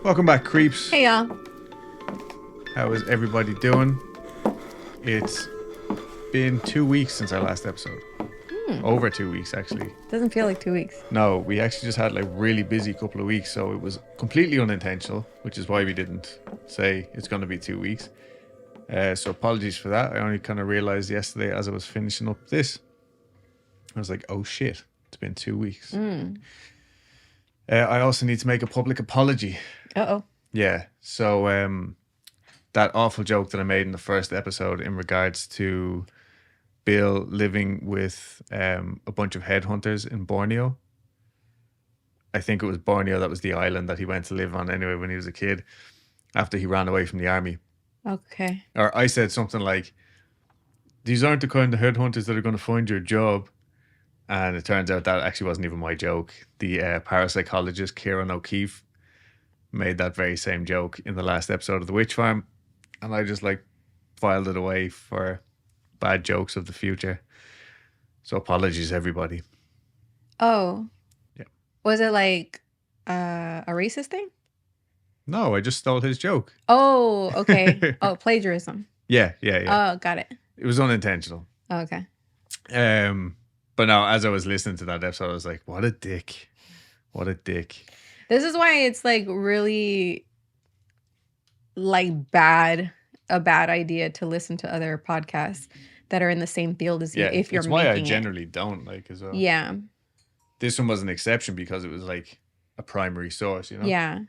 Welcome back, creeps. Hey y'all. How is everybody doing? It's been 2 weeks since our last episode. Over 2 weeks, actually. Doesn't feel like 2 weeks. No, we actually just had like really busy couple of weeks, so it was completely unintentional, which is why we didn't say it's going to be 2 weeks. So apologies for that. I only kind of realized yesterday as I was finishing up this. I was like, oh shit, it's been 2 weeks. I also need to make a public apology. Uh-oh. Yeah, so that awful joke that I made in the first episode in regards to Bill living with a bunch of headhunters in Borneo. I think it was Borneo that was the island that he went to live on anyway when he was a kid after he ran away from the army. Okay. Or I said something like, these aren't the kind of headhunters that are going to find your job. And it turns out that actually wasn't even my joke. The parapsychologist Kieran O'Keefe made that very same joke in the last episode of The Witch Farm. And I just like filed it away for bad jokes of the future. So apologies, everybody. Oh. Yeah. Was it like a racist thing? No, I just stole his joke. Oh, okay. Oh, plagiarism. Yeah. Oh, got it. It was unintentional. Oh, okay. But no, as I was listening to that episode, I was like, what a dick. What a dick. This is why it's like really like a bad idea to listen to other podcasts that are in the same field as you if you're it's why I making generally don't like as well. Yeah. This one was an exception because it was like a primary source, you know? Yeah.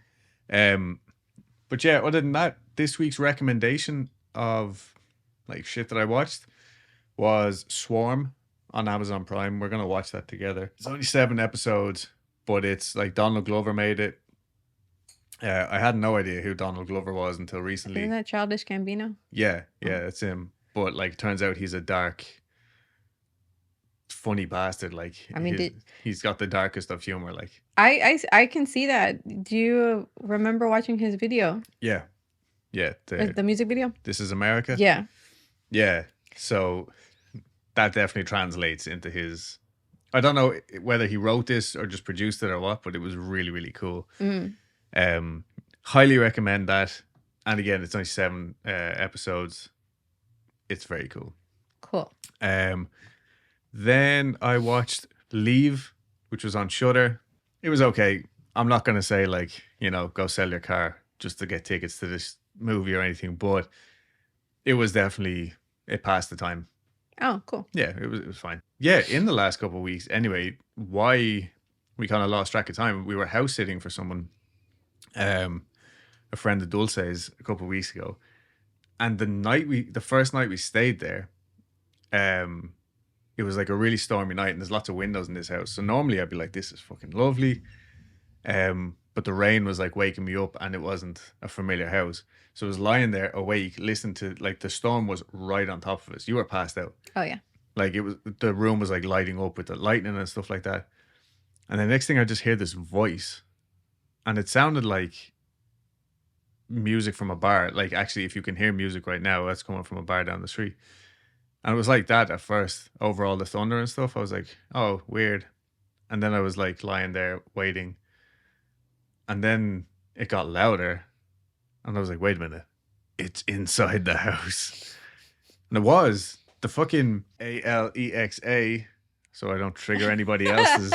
But yeah, other than that, this week's recommendation of like shit that I watched was Swarm on Amazon Prime. We're going to watch that together. It's only 7 episodes, but it's like Donald Glover made it. I had no idea who Donald Glover was until recently. Isn't that Childish Gambino? Yeah, it's him. But like, turns out he's a dark, funny bastard. Like, I mean, he's got the darkest of humor. Like, I can see that. Do you remember watching his video? Yeah. The music video? This Is America? Yeah. So that definitely translates into his... I don't know whether he wrote this or just produced it or what, but it was really, really cool. Highly recommend that. And again, it's only 7 episodes. It's very cool. Cool. Then I watched Leave, which was on Shudder. It was okay. I'm not going to say like, go sell your car just to get tickets to this movie or anything, but it was definitely, it passed the time. Oh, cool. Yeah, it was fine. Yeah, in the last couple of weeks, anyway, why we kind of lost track of time, we were house sitting for someone, a friend of Dulce's a couple of weeks ago. And the first night we stayed there, it was like a really stormy night and there's lots of windows in this house. So normally I'd be like, this is fucking lovely. But the rain was like waking me up and it wasn't a familiar house. So I was lying there awake, listening to like the storm was right on top of us. You were passed out. Oh, yeah. Like the room was like lighting up with the lightning and stuff like that. And the next thing I just hear this voice and it sounded like music from a bar. Like actually, if you can hear music right now, that's coming from a bar down the street. And it was like that at first over all the thunder and stuff. I was like, oh, weird. And then I was like lying there waiting. And then it got louder. And I was like, wait a minute. It's inside the house. And it was. The fucking Alexa, so I don't trigger anybody else's,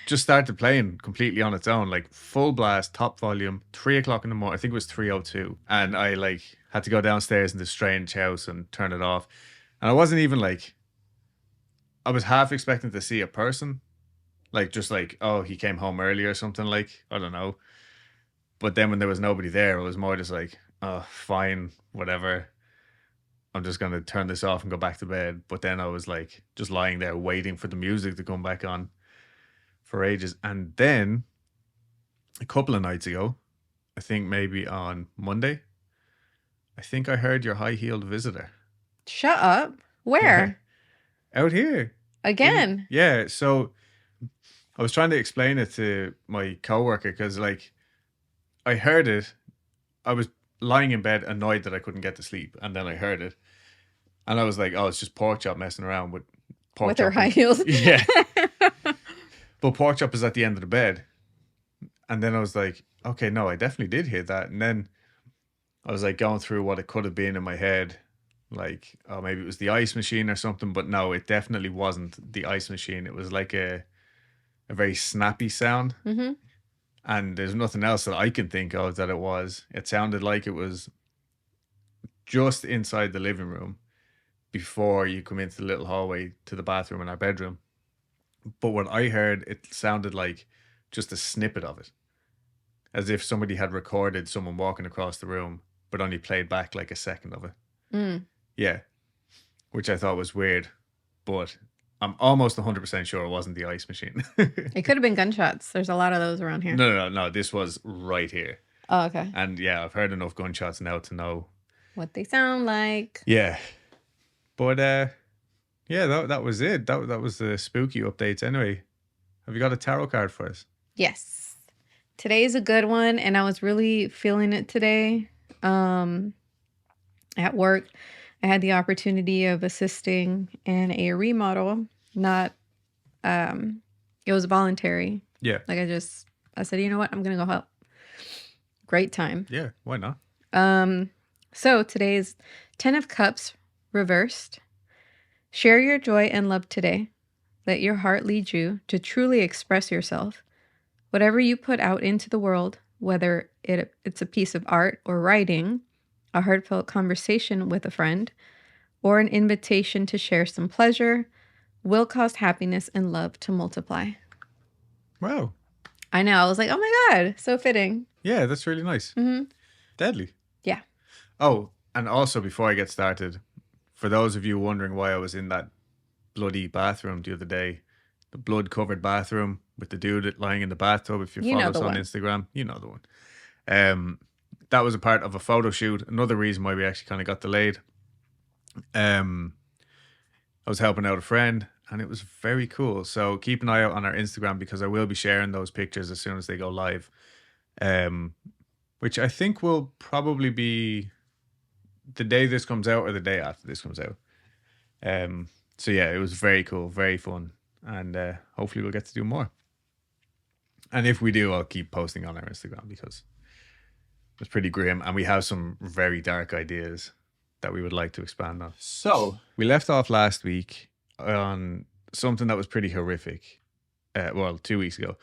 just started playing completely on its own. Like full blast, top volume, 3 o'clock in the morning. I think it was 3:02. And I like had to go downstairs in this strange house and turn it off. And I wasn't even like, I was half expecting to see a person. Like just like, oh, he came home early or something, like, I don't know. But then when there was nobody there, it was more just like, oh, fine, whatever. I'm just going to turn this off and go back to bed. But then I was like, just lying there waiting for the music to come back on for ages. And then a couple of nights ago, I think maybe on Monday, I think I heard your high-heeled visitor. Shut up. Where? Yeah. Out here. Again? Yeah. So I was trying to explain it to my coworker because like I heard it. I was lying in bed annoyed that I couldn't get to sleep. And then I heard it. And I was like, oh, it's just Pork Chop messing around with Pork Chop. Her high heels. Yeah. But Pork Chop is at the end of the bed. And then I was like, okay, no, I definitely did hear that. And then I was like going through what it could have been in my head. Like, oh, maybe it was the ice machine or something. But no, it definitely wasn't the ice machine. It was like a very snappy sound. Mm-hmm. And there's nothing else that I can think of that it was. It sounded like it was just inside the living room before you come into the little hallway to the bathroom in our bedroom. But what I heard, it sounded like just a snippet of it, as if somebody had recorded someone walking across the room, but only played back like a second of it. Mm. Yeah, which I thought was weird, but I'm almost 100% sure it wasn't the ice machine. It could have been gunshots. There's a lot of those around here. No. This was right here. Oh, okay. And yeah, I've heard enough gunshots now to know what they sound like. Yeah. But yeah, that was it. That was the spooky updates anyway. Have you got a tarot card for us? Yes. Today's a good one, and I was really feeling it today. At work, I had the opportunity of assisting in a remodel. It was voluntary. Yeah. Like I said, you know what? I'm gonna go help. Great time. Yeah, why not? So today's 10 of Cups reversed. Share your joy and love today. Let your heart lead you to truly express yourself. Whatever you put out into the world, whether it's a piece of art or writing, a heartfelt conversation with a friend, or an invitation to share some pleasure, will cause happiness and love to multiply. Wow. I know. I was like, oh my God, so fitting. Yeah, that's really nice. Mm-hmm. Deadly. Yeah. Oh, and also before I get started, for those of you wondering why I was in that bloody bathroom the other day, the blood-covered bathroom with the dude lying in the bathtub, if you follow us on Instagram, you know the one. That was a part of a photo shoot. Another reason why we actually kind of got delayed. I was helping out a friend, and it was very cool. So keep an eye out on our Instagram, because I will be sharing those pictures as soon as they go live. Which I think will probably be the day this comes out or the day after this comes out. So yeah, it was very cool, very fun, and hopefully we'll get to do more. And if we do, I'll keep posting on our Instagram, because it's pretty grim, and we have some very dark ideas that we would like to expand on. So we left off last week on something that was pretty horrific. 2 weeks ago,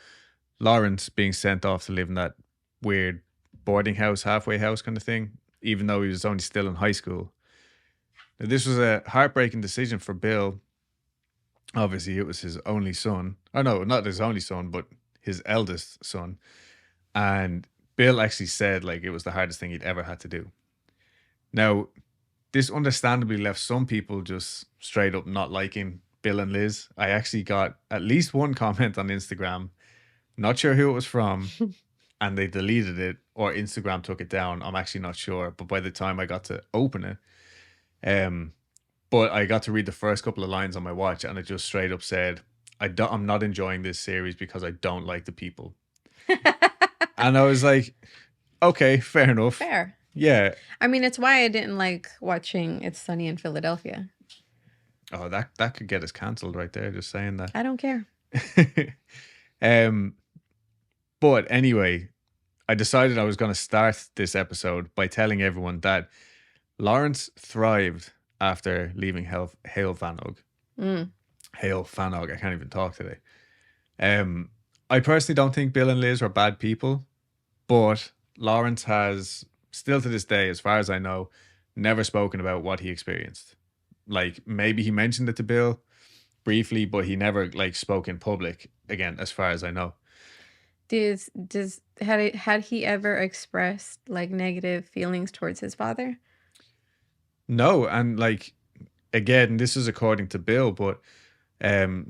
Lawrence being sent off to live in that weird boarding house, halfway house kind of thing, even though he was only still in high school. Now, this was a heartbreaking decision for Bill. Obviously, it was his only son. Oh no, not his only son, but his eldest son. And Bill actually said like it was the hardest thing he'd ever had to do. Now, this understandably left some people just straight up not liking Bill and Liz. I actually got at least one comment on Instagram, not sure who it was from, and they deleted it, or Instagram took it down. I'm actually not sure. But by the time I got to open it, but I got to read the first couple of lines on my watch, and it just straight up said, I'm not enjoying this series because I don't like the people. And I was like, okay, fair enough. Fair. Yeah. I mean, it's why I didn't like watching It's Sunny in Philadelphia. Oh, that could get us cancelled right there, just saying that. I don't care. But anyway, I decided I was going to start this episode by telling everyone that Lawrence thrived after leaving Heol Fanog. Heol Fanog. I can't even talk today. I personally don't think Bill and Liz were bad people, but Lawrence has, still to this day, as far as I know, never spoken about what he experienced. Like, maybe he mentioned it to Bill briefly, but he never like spoke in public again, as far as I know. Had he ever expressed like negative feelings towards his father? No, and like, again, this is according to Bill, but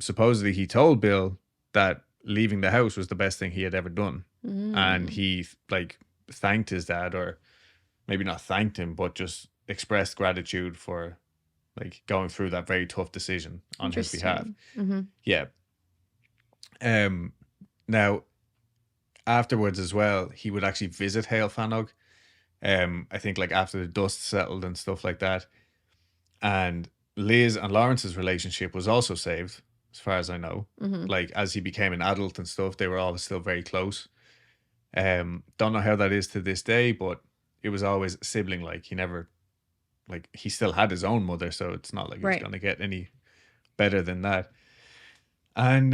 supposedly he told Bill that leaving the house was the best thing he had ever done. And he like thanked his dad, or maybe not thanked him, but just expressed gratitude for like going through that very tough decision on his behalf. Yeah. Now, afterwards as well, he would actually visit Heol Fanog. I think like after the dust settled and stuff like that. And Liz and Lawrence's relationship was also saved, as far as I know. Like, as he became an adult and stuff, they were all still very close. Don't know how that is to this day, but it was always sibling like. He never, like, he still had his own mother, so it's not like he was Right. going to get any better than that. And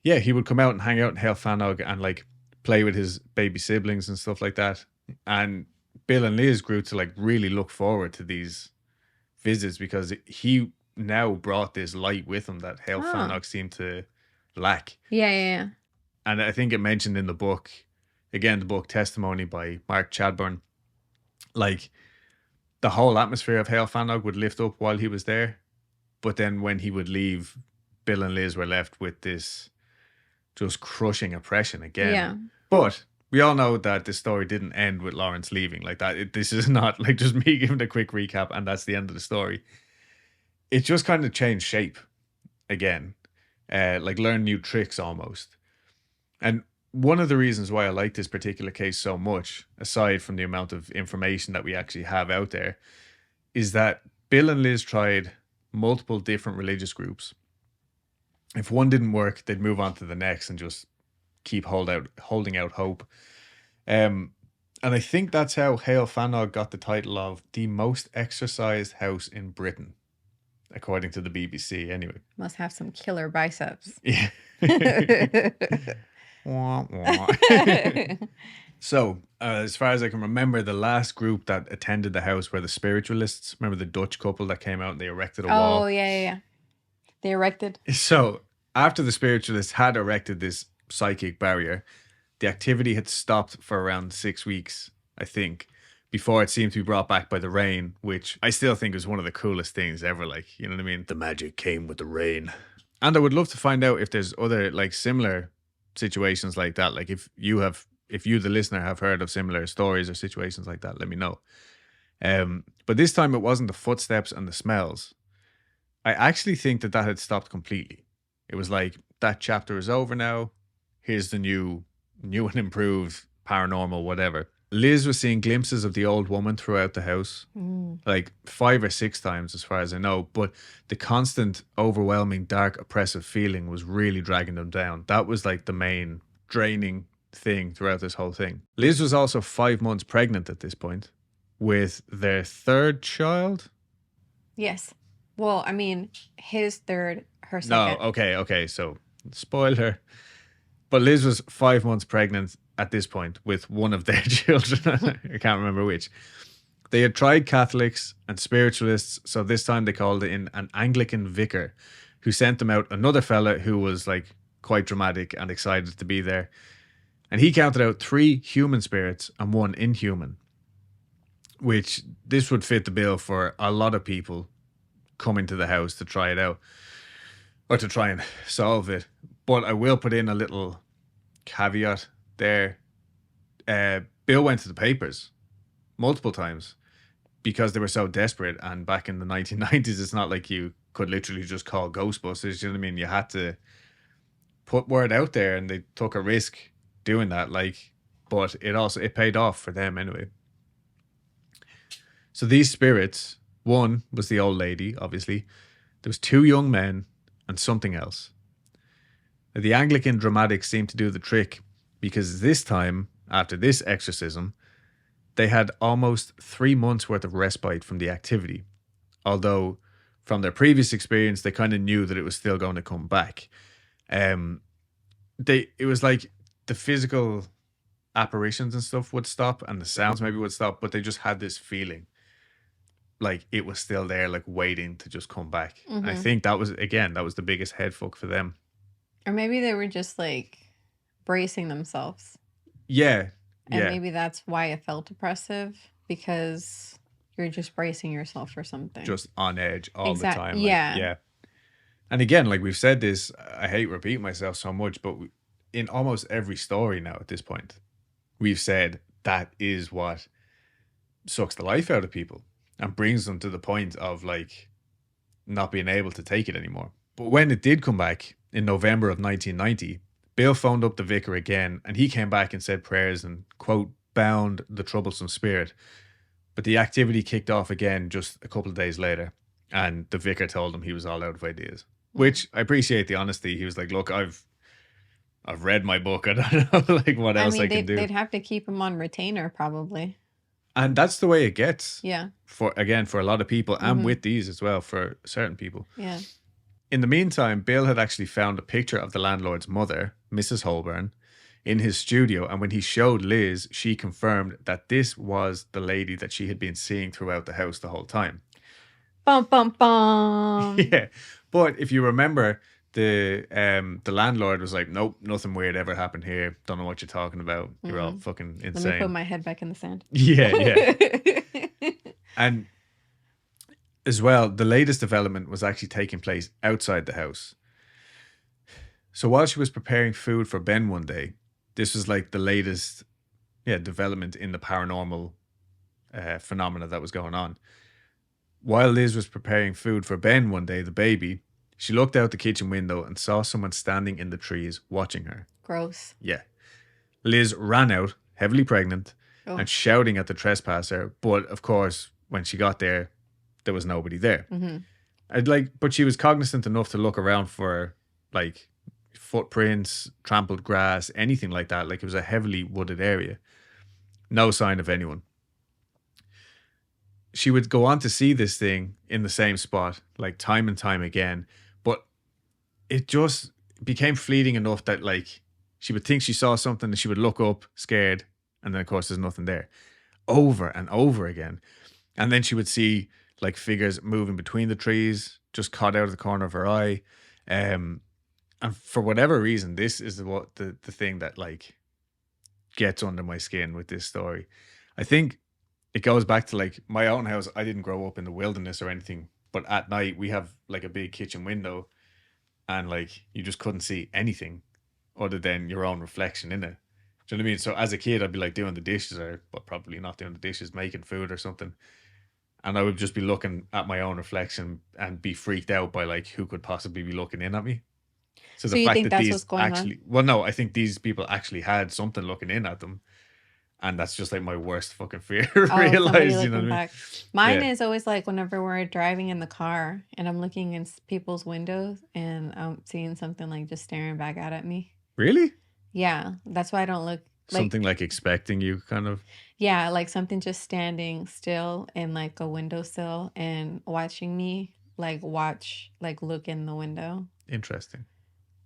yeah, he would come out and hang out in Heol Fanog and like play with his baby siblings and stuff like that. And Bill and Liz grew to like really look forward to these visits because he now brought this light with him that Heol Oh. Fanog seemed to lack. Yeah. And I think it mentioned in the book, again, the book Testimony by Mark Chadbourne, like the whole atmosphere of Heol Fanog would lift up while he was there. But then when he would leave, Bill and Liz were left with this just crushing oppression again. Yeah. But we all know that the story didn't end with Lawrence leaving like that. This is not like just me giving a quick recap and that's the end of the story. It just kind of changed shape again, like learn new tricks almost. And one of the reasons why I like this particular case so much, aside from the amount of information that we actually have out there, is that Bill and Liz tried multiple different religious groups. If one didn't work, they'd move on to the next and just keep holding out hope. And I think that's how Heol Fanog got the title of the most exercised house in Britain, according to the BBC. Anyway, Must have some killer biceps. yeah. Wah, wah. So, as far as I can remember, the last group that attended the house were the spiritualists. Remember the Dutch couple that came out and they erected a wall? Oh, yeah. They erected. So, after the spiritualists had erected this psychic barrier, the activity had stopped for around 6 weeks, I think, before it seemed to be brought back by the rain, which I still think is one of the coolest things ever. Like, you know what I mean? The magic came with the rain. And I would love to find out if there's other, like, similar situations like that. Like, if you, the listener, have heard of similar stories or situations like that, let me know. But this time it wasn't the footsteps and the smells. I actually think that had stopped completely. It was like, that chapter is over now. Here's the new and improved paranormal whatever. Liz was seeing glimpses of the old woman throughout the house, like 5 or 6 times as far as I know, but the constant, overwhelming, dark, oppressive feeling was really dragging them down. That was like the main draining thing throughout this whole thing. Liz was also 5 months pregnant at this point with their 3rd child. Yes. Well, I mean, his 3rd, her 2nd. No, okay. So, spoiler. But Liz was 5 months pregnant at this point with one of their children. I can't remember which. They had tried Catholics and spiritualists, so this time they called in an Anglican vicar who sent them out another fella who was like quite dramatic and excited to be there. And he counted out 3 human spirits and 1 inhuman, which this would fit the bill for a lot of people coming to the house to try it out or to try and solve it. But I will put in a little caveat there. Bill went to the papers multiple times because they were so desperate. And back in the 1990s, it's not like you could literally just call Ghostbusters. You know what I mean? You had to put word out there, and they took a risk doing that. Like, but it paid off for them anyway. So these spirits, one was the old lady, obviously. There was 2 young men and something else. The Anglican dramatics seemed to do the trick because this time, after this exorcism, they had almost 3 months worth of respite from the activity. Although from their previous experience, they kind of knew that it was still going to come back. It was like the physical apparitions and stuff would stop and the sounds maybe would stop, but they just had this feeling like it was still there, like waiting to just come back. Mm-hmm. I think that was the biggest head fuck for them. Or maybe they were just like bracing themselves. Yeah. And maybe that's why it felt oppressive, because you're just bracing yourself for something. Just on edge all the time. Like, yeah. And again, like we've said this, I hate repeating myself so much, but in almost every story now at this point, we've said that is what sucks the life out of people and brings them to the point of like not being able to take it anymore. But when it did come back in November of 1990, Bill phoned up the vicar again and he came back and said prayers and, quote, bound the troublesome spirit. But the activity kicked off again just a couple of days later, and the vicar told him he was all out of ideas, which I appreciate the honesty. He was like, look, I've I've read my book. I don't know like what I else mean, I can do. they'd have to keep him on retainer, probably. And that's the way it gets. Yeah. For a lot of people, and with these as well for certain people. Yeah. In the meantime, Bill had actually found a picture of the landlord's mother, Mrs. Holborn, in his studio, and when he showed Liz, she confirmed that this was the lady that she had been seeing throughout the house the whole time. Bum bum bum. Yeah, but if you remember, the landlord was like, "Nope, nothing weird ever happened here. Don't know what you're talking about. You're all fucking insane." Let me put my head back in the sand. Yeah. And as well, the latest development was actually taking place outside the house. So while she was preparing food for Ben one day, this was like the latest development in the paranormal phenomena that was going on. While Liz was preparing food for Ben one day, the baby, she looked out the kitchen window and saw someone standing in the trees watching her. Gross. Yeah. Liz ran out, heavily pregnant, and shouting at the trespasser. But of course, when she got there was nobody there. But she was cognizant enough to look around for like footprints, trampled grass, anything like that. Like it was a heavily wooded area. No sign of anyone. She would go on to see this thing in the same spot, like time and time again. But it just became fleeting enough that like she would think she saw something and she would look up scared. And then of course there's nothing there. Over and over again. And then she would see like figures moving between the trees, just caught out of the corner of her eye. And for whatever reason, this is the thing that like gets under my skin with this story. I think it goes back to like my own house. I didn't grow up in the wilderness or anything, but at night we have like a big kitchen window and like you just couldn't see anything other than your own reflection in it. Do you know what I mean? So as a kid, I'd be like doing the dishes but probably not doing the dishes, making food or something. And I would just be looking at my own reflection and be freaked out by like who could possibly be looking in at me. So the you fact think that that's these what's going actually, well, no, I think these people actually had something looking in at them. And that's just like my worst fucking fear. Realize, you know what I mean? Mine is always like whenever we're driving in the car and I'm looking in people's windows and I'm seeing something like just staring back out at me. Really? Yeah, that's why I don't look. Something like expecting you, kind of. Yeah, like something just standing still in like a windowsill and watching me, like look in the window. Interesting.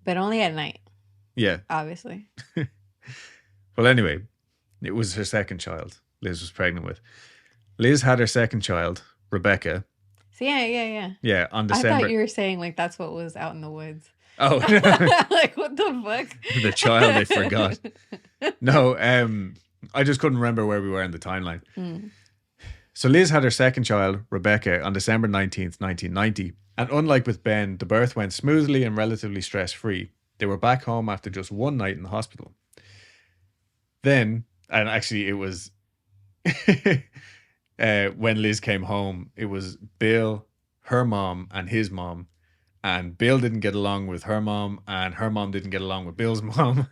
But only at night. Yeah. Obviously. Well, anyway, it was her second child Liz was pregnant with. Liz had her second child, Rebecca. So yeah. Yeah, on December. I thought you were saying like that's what was out in the woods. Oh. Like what the fuck? The child I forgot. No, I just couldn't remember where we were in the timeline. So Liz had her second child, Rebecca, on December 19th, 1990. And unlike with Ben, the birth went smoothly and relatively stress-free. They were back home after just one night in the hospital. Then, and actually it was when Liz came home, it was Bill, her mom, and his mom. And Bill didn't get along with her mom, and her mom didn't get along with Bill's mom.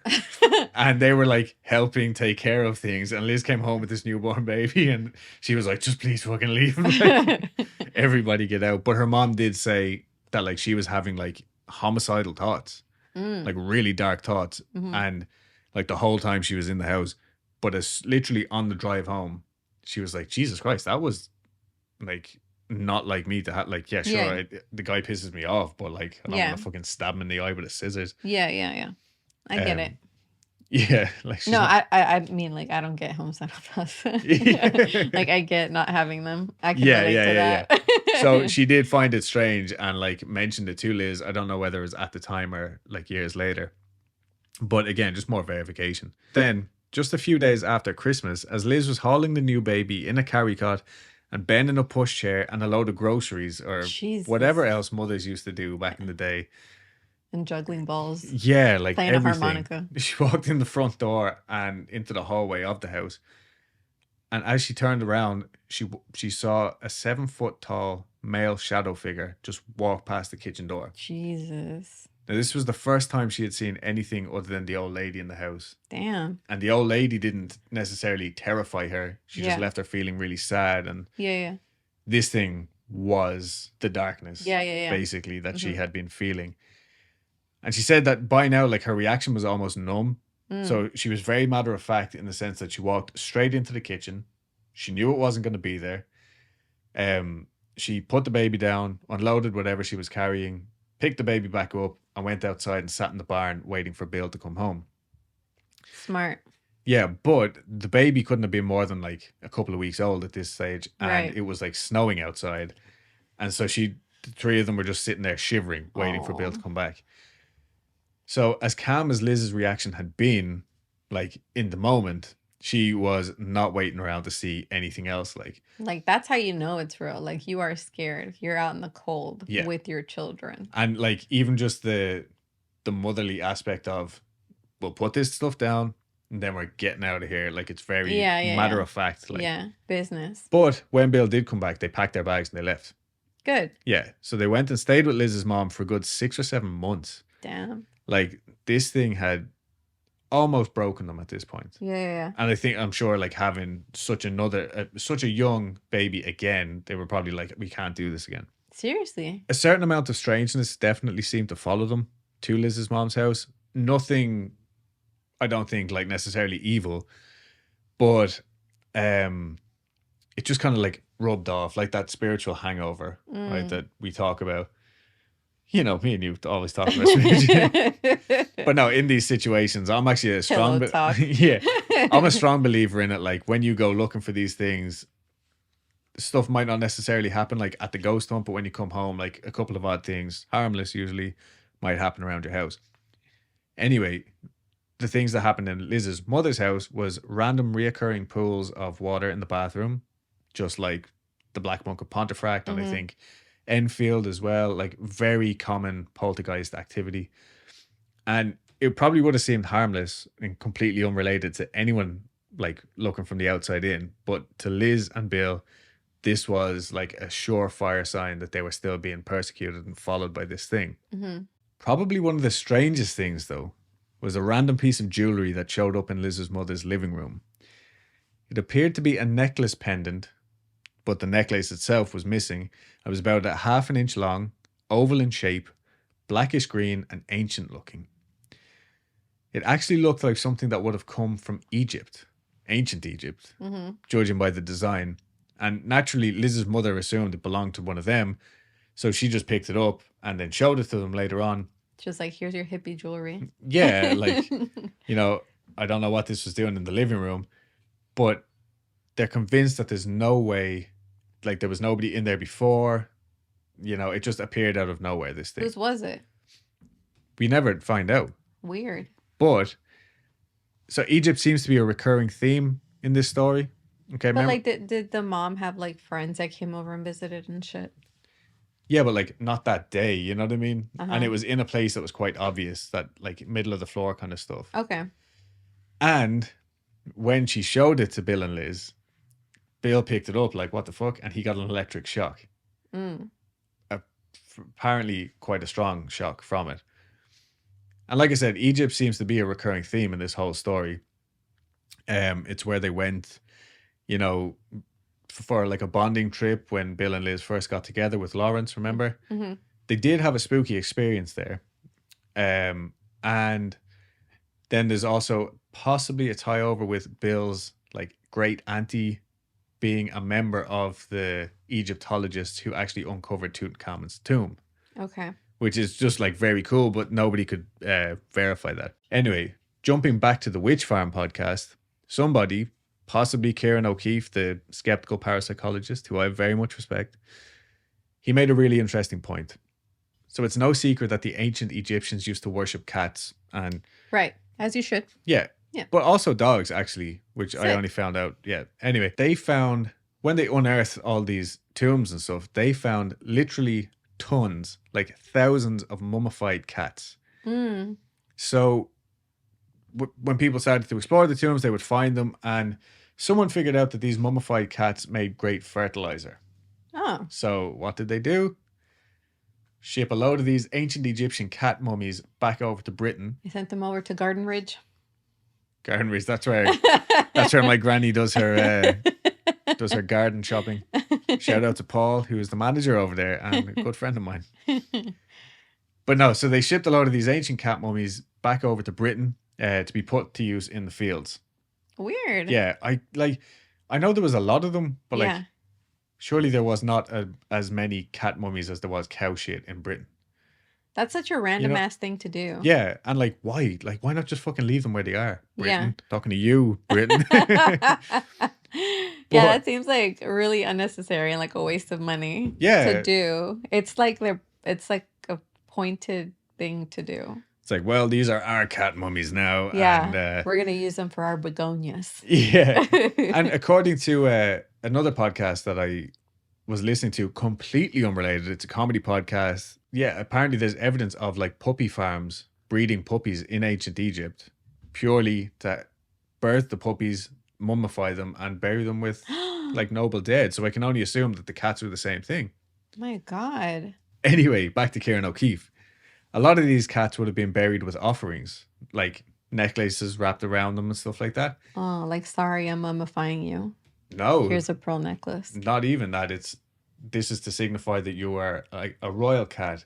And they were like helping take care of things. And Liz came home with this newborn baby, and she was like, just please fucking leave. Like, everybody get out. But her mom did say that like she was having like homicidal thoughts, like really dark thoughts. And like the whole time she was in the house. But it's literally on the drive home, she was like, Jesus Christ, that was like not like me to have, like, yeah, sure, the guy pisses me off, but like I don't want to fucking stab him in the eye with a scissors. Yeah. I get it. Yeah, like no, I mean like I don't get homicidal thoughts. Like I get not having them. I can relate to that. So she did find it strange and like mentioned it to Liz. I don't know whether it was at the time or like years later, but again, just more verification. Then just a few days after Christmas, as Liz was hauling the new baby in a carry cot and Ben in a pushchair and a load of groceries or whatever else mothers used to do back in the day. And juggling balls. Yeah, like playing everything. A harmonica. She walked in the front door and into the hallway of the house. And as she turned around, she saw a 7-foot tall male shadow figure just walk past the kitchen door. Jesus. Now, this was the first time she had seen anything other than the old lady in the house. Damn. And the old lady didn't necessarily terrify her. She just left her feeling really sad. And this thing was the darkness, basically, that she had been feeling. And she said that by now, like her reaction was almost numb. Mm. So she was very matter of fact in the sense that she walked straight into the kitchen. She knew it wasn't going to be there. She put the baby down, unloaded whatever she was carrying, picked the baby back up, and went outside and sat in the barn waiting for Bill to come home. Smart. Yeah, but the baby couldn't have been more than like a couple of weeks old at this stage, and Right. it was like snowing outside. And so the three of them were just sitting there shivering, waiting for Bill to come back. So as calm as Liz's reaction had been, like in the moment, she was not waiting around to see anything else. Like that's how you know it's real. Like you are scared. You're out in the cold Yeah. with your children. And like even just the motherly aspect of, we'll put this stuff down and then we're getting out of here. Like it's very matter of fact. Like, yeah, business. But when Bill did come back, they packed their bags and they left. Good. Yeah. So they went and stayed with Liz's mom for a good 6 or 7 months. Damn. Like this thing had almost broken them at this point. Yeah. And I'm sure like having such a young baby again, they were probably like, we can't do this again. Seriously. A certain amount of strangeness definitely seemed to follow them to Liz's mom's house. Nothing, I don't think like necessarily evil, but it just kind of like rubbed off, like that spiritual hangover, right, that we talk about. You know, me and you always talk about spiritual. But no, in these situations, I'm actually a strong I'm a strong believer in it. Like when you go looking for these things, stuff might not necessarily happen like at the ghost hunt, but when you come home, like a couple of odd things, harmless usually, might happen around your house. Anyway, the things that happened in Liz's mother's house was random reoccurring pools of water in the bathroom, just like the Black Monk of Pontefract, and I think Enfield as well, like very common poltergeist activity. And it probably would have seemed harmless and completely unrelated to anyone like looking from the outside in, but to Liz and Bill, this was like a surefire sign that they were still being persecuted and followed by this thing. Probably one of the strangest things though was a random piece of jewelry that showed up in Liz's mother's living room. It appeared to be a necklace pendant, but the necklace itself was missing. It was about 1/2 inch long, oval in shape, blackish green, and ancient looking. It actually looked like something that would have come from Egypt, ancient Egypt, judging by the design. And naturally, Liz's mother assumed it belonged to one of them, so she just picked it up and then showed it to them later on. Just like, here's your hippie jewelry. Yeah, like, you know, I don't know what this was doing in the living room, but they're convinced that there's no way, like there was nobody in there before. You know, it just appeared out of nowhere, this thing. Whose was it? We never find out. Weird. But, so Egypt seems to be a recurring theme in this story. Okay, but like, did the mom have like friends that came over and visited and shit? Yeah, but like not that day, you know what I mean? And it was in a place that was quite obvious, that like middle of the floor kind of stuff. Okay. And when she showed it to Bill and Liz, Bill picked it up like, what the fuck? And he got an electric shock. Apparently quite a strong shock from it. And like I said, Egypt seems to be a recurring theme in this whole story. It's where they went, you know, for like a bonding trip when Bill and Liz first got together with Lawrence, remember? They did have a spooky experience there. And then there's also possibly a tie over with Bill's like great auntie being a member of the Egyptologists who actually uncovered Tutankhamun's tomb. Okay. Which is just like very cool, but nobody could verify that. Anyway, jumping back to the Witch Farm podcast, somebody, possibly Kieran O'Keefe, the skeptical parapsychologist, who I very much respect, he made a really interesting point. So it's no secret that the ancient Egyptians used to worship cats and... Right, as you should. Yeah. But also dogs, actually, which Sick. I only found out. Yeah. Anyway, they found, when they unearthed all these tombs and stuff, they found literally tons, like thousands of mummified cats. So when people started to explore the tombs, they would find them, and someone figured out that these mummified cats made great fertilizer. Oh. So what did they do? Ship a load of these ancient Egyptian cat mummies back over to Britain. You sent them over to Garden Ridge. Garden Ridge, that's where my granny does her garden shopping. Shout out to Paul, who is the manager over there and a good friend of mine. But no, so they shipped a lot of these ancient cat mummies back over to Britain to be put to use in the fields. Weird. Yeah, I know there was a lot of them, but like, Yeah. surely there was not as many cat mummies as there was cow shit in Britain. That's such a random ass thing to do. Yeah, and like, why? Like, why not just fucking leave them where they are? Britain, Yeah. talking to you, Britain. Yeah, it seems like really unnecessary and like a waste of money to do. It's like a pointed thing to do. It's like, well, these are our cat mummies now. Yeah, and we're gonna use them for our begonias. Yeah, and according to another podcast that I was listening to, completely unrelated, it's a comedy podcast. Yeah, apparently there's evidence of like puppy farms breeding puppies in ancient Egypt purely to birth the puppies, mummify them, and bury them with like noble dead. So I can only assume that the cats are the same thing. My God. Anyway, back to Kieran O'Keefe. A lot of these cats would have been buried with offerings, like necklaces wrapped around them and stuff like that. Oh, like, sorry, I'm mummifying you. No. Here's a pearl necklace. Not even that. This is to signify that you are like a royal cat,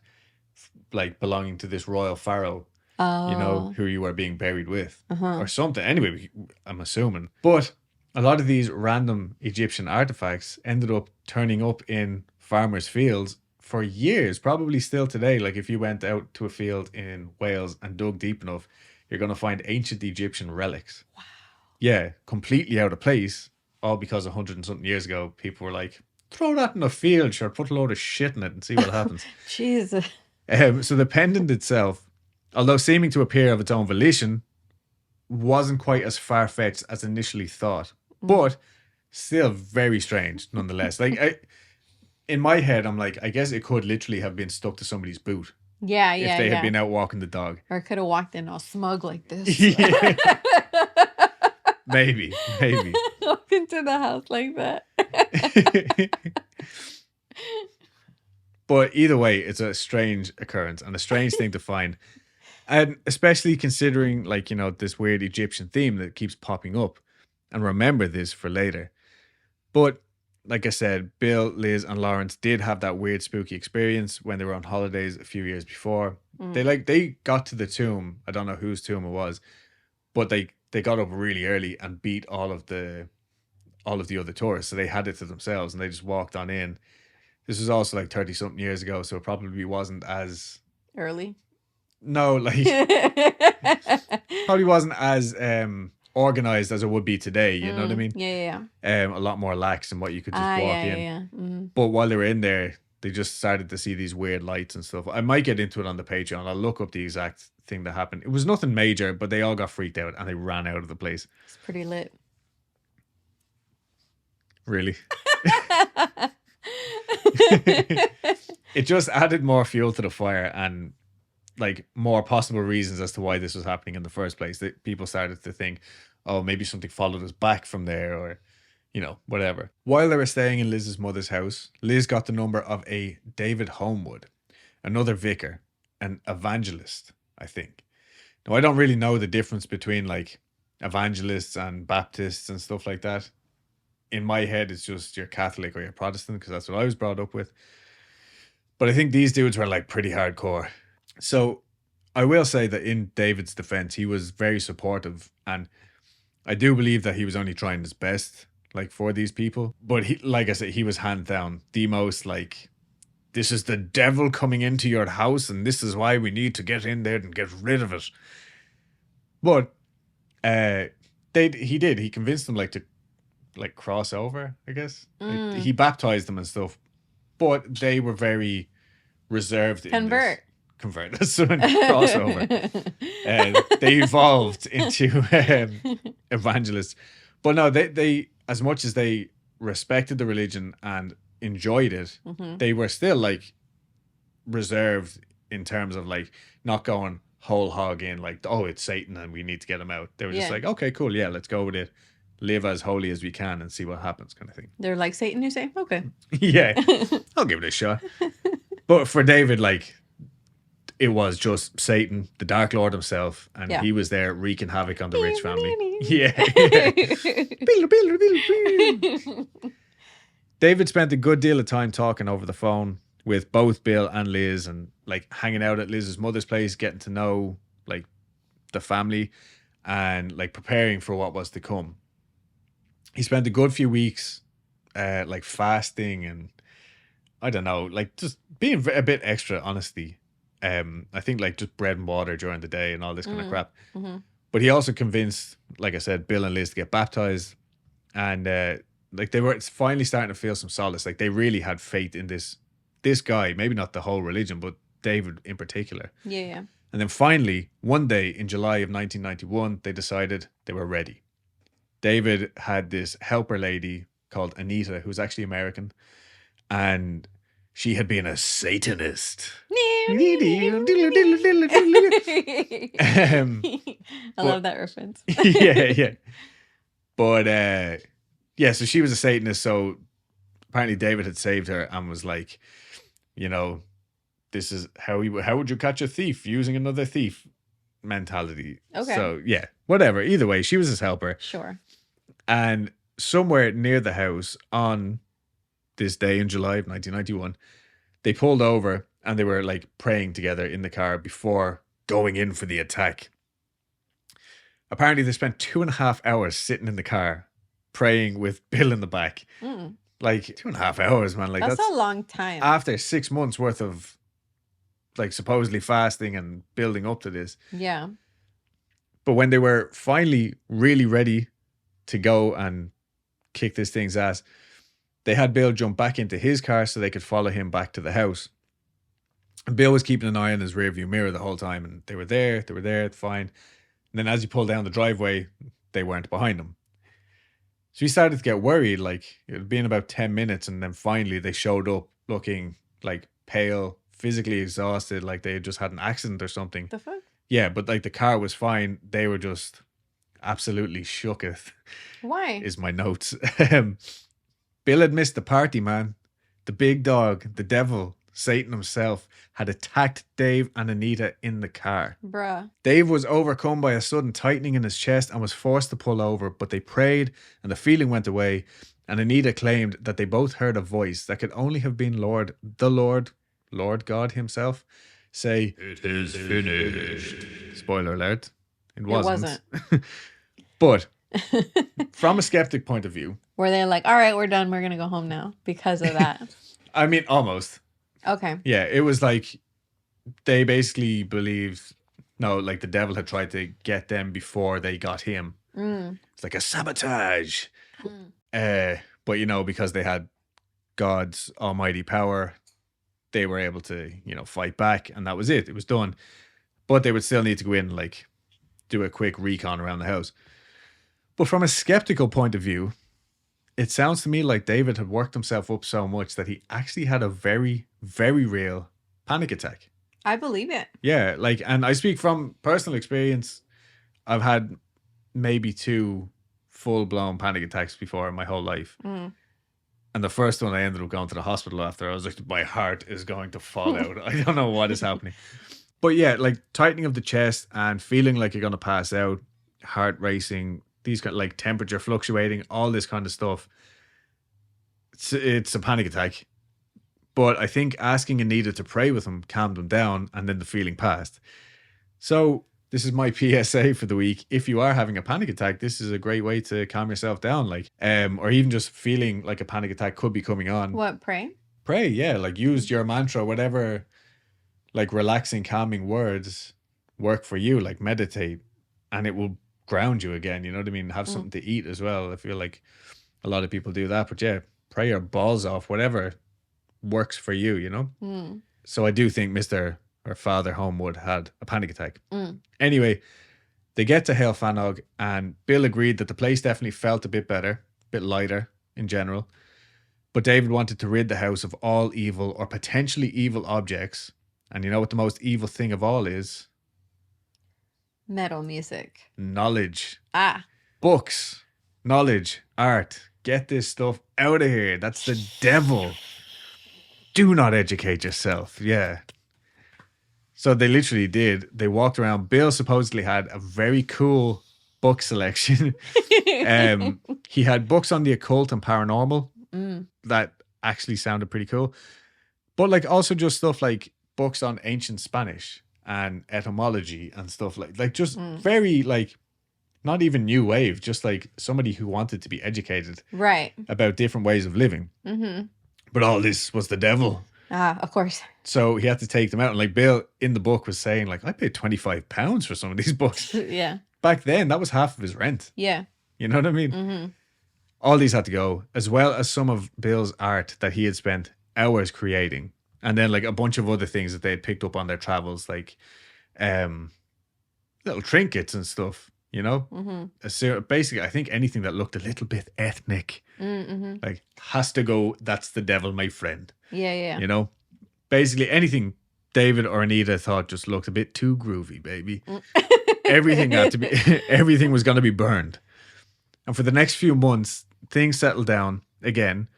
like belonging to this royal pharaoh, you know, who you are being buried with or something. Anyway, I'm assuming. But a lot of these random Egyptian artifacts ended up turning up in farmers' fields for years, probably still today. Like if you went out to a field in Wales and dug deep enough, you're going to find ancient Egyptian relics. Wow. Yeah, completely out of place. All because 100 and something years ago, people were like, throw that in a field, sure, put a load of shit in it and see what happens. Jesus. So the pendant itself, although seeming to appear of its own volition, wasn't quite as far-fetched as initially thought. But still very strange nonetheless. Like, in my head, I'm like, I guess it could literally have been stuck to somebody's boot. Yeah, if they had been out walking the dog. Or could have walked in all smug like this. Yeah. Maybe. Walk into the house like that. But either way, it's a strange occurrence and a strange thing to find. And especially considering, like, you know, this weird Egyptian theme that keeps popping up. And remember this for later. But like I said, Bill, Liz, and Lawrence did have that weird spooky experience when they were on holidays a few years before. They got to the tomb. I don't know whose tomb it was, but they got up really early and beat all of the other tourists. So they had it to themselves and they just walked on in. This was also like 30 something years ago, so it probably wasn't as early. No, like probably wasn't as organized as it would be today, you know what I mean? Yeah. A lot more lax in what you could just walk in. Yeah. But while they were in there, they just started to see these weird lights and stuff. I might get into it on the Patreon. I'll look up the exact thing that happened. It was nothing major, but they all got freaked out and they ran out of the place. It's pretty lit. Really? It just added more fuel to the fire and like more possible reasons as to why this was happening in the first place. That people started to think, oh, maybe something followed us back from there, or you know, whatever. While they were staying in Liz's mother's house, Liz got the number of a David Homewood, another vicar, an evangelist, I think. Now, I don't really know the difference between like evangelists and Baptists and stuff like that. In my head, it's just you're Catholic or you're Protestant, because that's what I was brought up with. But I think these dudes were like pretty hardcore. So I will say that in David's defense, he was very supportive. And I do believe that he was only trying his best, like, for these people. But he, like I said, he was hands down the most like, this is the devil coming into your house and this is why we need to get in there and get rid of it. But he convinced them like to like cross over, I guess. Like, he baptized them and stuff. But they were very reserved in this. Convert. That's crossover. They evolved into evangelists. But no, they as much as they respected the religion and enjoyed it, they were still like reserved in terms of like not going whole hog in like, oh, it's Satan and we need to get him out. They were just like, okay, cool, yeah, let's go with it. Live as holy as we can and see what happens, kind of thing. They're like, Satan, you say? Okay. Yeah, I'll give it a shot. But for David, like, it was just Satan, the Dark Lord himself, and he was there wreaking havoc on the rich family. David spent a good deal of time talking over the phone with both Bill and Liz, and like hanging out at Liz's mother's place, getting to know like the family and like preparing for what was to come. He spent a good few weeks like fasting and I don't know, like just being a bit extra, honestly. I think like just bread and water during the day and all this kind of crap. Mm-hmm. But he also convinced, like I said, Bill and Liz to get baptized, and like they were finally starting to feel some solace. Like they really had faith in this guy, maybe not the whole religion, but David in particular. Yeah, yeah. And then finally, one day in July of 1991, they decided they were ready. David had this helper lady called Anita, who was actually American, and she had been a Satanist. I love that reference. yeah. But yeah, so she was a Satanist. So apparently David had saved her and was like, you know, this is how would you catch a thief using another thief mentality. Okay. So yeah, whatever. Either way, she was his helper. Sure. And somewhere near the house on this day in July of 1991, they pulled over and they were like praying together in the car before going in for the attack. Apparently they spent 2.5 hours sitting in the car praying with Bill in the back. Like 2.5 hours, man. Like that's a long time. After 6 months worth of like supposedly fasting and building up to this. Yeah. But when they were finally really ready to go and kick this thing's ass, they had Bill jump back into his car so they could follow him back to the house. And Bill was keeping an eye on his rearview mirror the whole time, and they were there, fine. And then as he pulled down the driveway, they weren't behind him. So he started to get worried, like it had been about 10 minutes, and then finally they showed up looking like pale, physically exhausted, like they had just had an accident or something. The fuck? Yeah, but like the car was fine. They were just absolutely shooketh. Why? Is my notes. Bill had missed the party, man. The big dog, the devil, Satan himself, had attacked Dave and Anita in the car. Bruh. Dave was overcome by a sudden tightening in his chest and was forced to pull over, but they prayed and the feeling went away, and Anita claimed that they both heard a voice that could only have been Lord God himself, say, "It is finished." Spoiler alert. It wasn't. But from a skeptic point of view, were they like, all right, we're done, we're gonna go home now because of that? I mean, almost. Okay. Yeah, it was like they basically believed, no, like the devil had tried to get them before they got him. It's like a sabotage. But you know, because they had God's almighty power, they were able to, you know, fight back, and that was it. It was done. But they would still need to go in and like do a quick recon around the house. But from a skeptical point of view, it sounds to me like David had worked himself up so much that he actually had a very, very real panic attack. I believe it. Yeah, like, and I speak from personal experience. I've had maybe 2 full-blown panic attacks before in my whole life. And the first one I ended up going to the hospital after. I was like, my heart is going to fall out. I don't know what is happening. But yeah, like tightening of the chest and feeling like you're going to pass out, heart racing, these kind of like temperature fluctuating, all this kind of stuff. It's a panic attack. But I think asking Anita to pray with him calmed him down, and then the feeling passed. So this is my PSA for the week. If you are having a panic attack, this is a great way to calm yourself down, like, or even just feeling like a panic attack could be coming on. What, pray? Pray, yeah. Like use your mantra, whatever, like relaxing, calming words work for you. Like meditate, and it will ground you again. You know what I mean? Have something to eat as well. I feel like a lot of people do that, but yeah, pray your balls off, whatever works for you, you know? So I do think Mr. or Father Homewood had a panic attack. Anyway, they get to Heol Fanog, and Bill agreed that the place definitely felt a bit better, a bit lighter in general. But David wanted to rid the house of all evil or potentially evil objects. And you know what the most evil thing of all is? Metal music. Knowledge. Books. Knowledge. Art. Get this stuff out of here. That's the devil. Do not educate yourself. Yeah. So they literally did. They walked around. Bill supposedly had a very cool book selection. He had books on the occult and paranormal. That actually sounded pretty cool. But like also just stuff like books on ancient Spanish and etymology and stuff like just very like not even new wave, just like somebody who wanted to be educated Right. about different ways of living. But all this was the devil. Of course. So he had to take them out. And like Bill in the book was saying, like, I paid £25 for some of these books. Yeah. Back then, that was half of his rent. Yeah. You know what I mean? All these had to go, as well as some of Bill's art that he had spent hours creating. And then like a bunch of other things that they had picked up on their travels, like little trinkets and stuff, you know? So basically, I think anything that looked a little bit ethnic, like has to go, that's the devil, my friend. Yeah. You know? Basically anything David or Anita thought just looked a bit too groovy, baby. Everything had to be, everything was going to be burned. And for the next few months, things settled down again.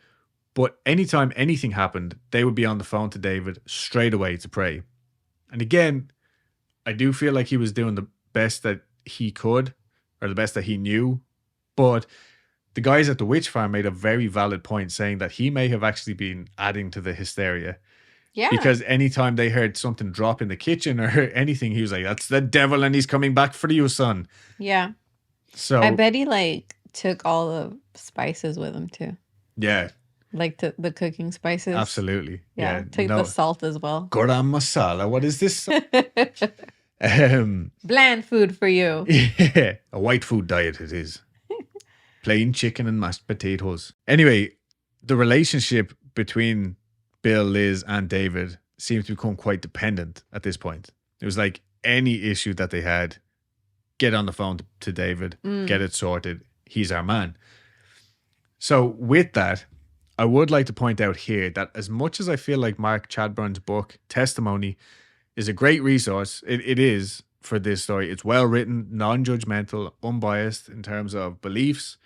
But anytime anything happened, they would be on the phone to David straight away to pray. And again, I do feel like he was doing the best that he could, or the best that he knew. But the guys at the witch farm made a very valid point, saying that he may have actually been adding to the hysteria. Yeah. Because anytime they heard something drop in the kitchen or anything, he was like, that's the devil and he's coming back for you, son. Yeah. So I bet he like took all the spices with him too. Yeah. Like the cooking spices. Absolutely. Yeah. Took the salt as well. Garam masala. What is this? Bland food for you. Yeah. A white food diet it is. Plain chicken and mashed potatoes. Anyway, the relationship between Bill, Liz, and David seemed to become quite dependent at this point. It was like any issue that they had, get on the phone to David, get it sorted. He's our man. So with that, I would like to point out here that as much as I feel like Mark Chadburn's book, Testimony, is a great resource, it is for this story. It's well written, non-judgmental, unbiased in terms of beliefs.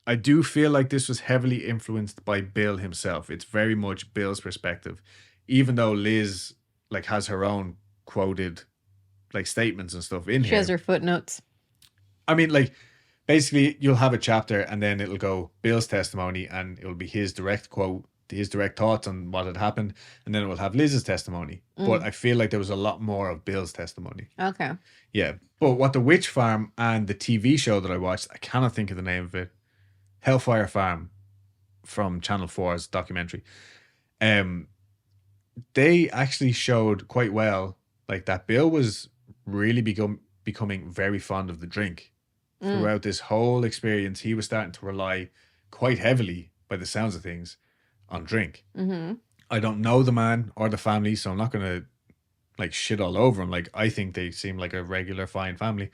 I do feel like this was heavily influenced by Bill himself. It's very much Bill's perspective, even though Liz like has her own quoted like statements and stuff in here. She has her footnotes. I mean, like basically you'll have a chapter and then it'll go Bill's testimony and it'll be his direct quote, his direct thoughts on what had happened, and then it will have Liz's testimony. But I feel like there was a lot more of Bill's testimony. Okay. Yeah. But what the Witch Farm and the TV show that I watched, I cannot think of the name of it, Hellfire Farm from Channel 4's documentary. They actually showed quite well like that Bill was really becoming very fond of the drink. Throughout this whole experience, he was starting to rely quite heavily, by the sounds of things, on drink. I don't know the man or the family, so I'm not going to like shit all over him. Like I think they seem like a regular fine family.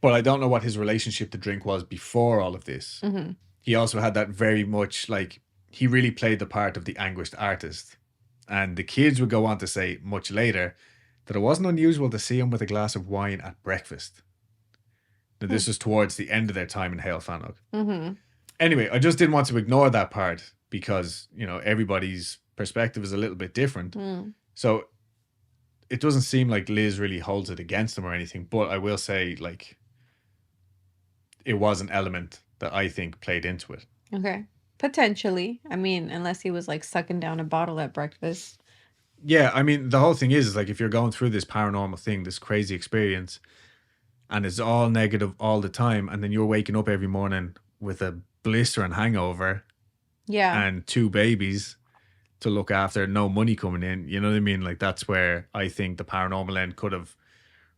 But I don't know what his relationship to drink was before all of this. He also had that very much like, he really played the part of the anguished artist. And the kids would go on to say much later that it wasn't unusual to see him with a glass of wine at breakfast. Now, this was towards the end of their time in Heol Fanog. Anyway, I just didn't want to ignore that part because, you know, everybody's perspective is a little bit different. So it doesn't seem like Liz really holds it against him or anything, but I will say like it was an element that I think played into it. Okay. Potentially. I mean, unless he was like sucking down a bottle at breakfast. Yeah, I mean, the whole thing is like if you're going through this paranormal thing, this crazy experience, and it's all negative all the time, and then you're waking up every morning with a blistering hangover and 2 babies to look after, no money coming in, you know what I mean? Like that's where I think the paranormal end could have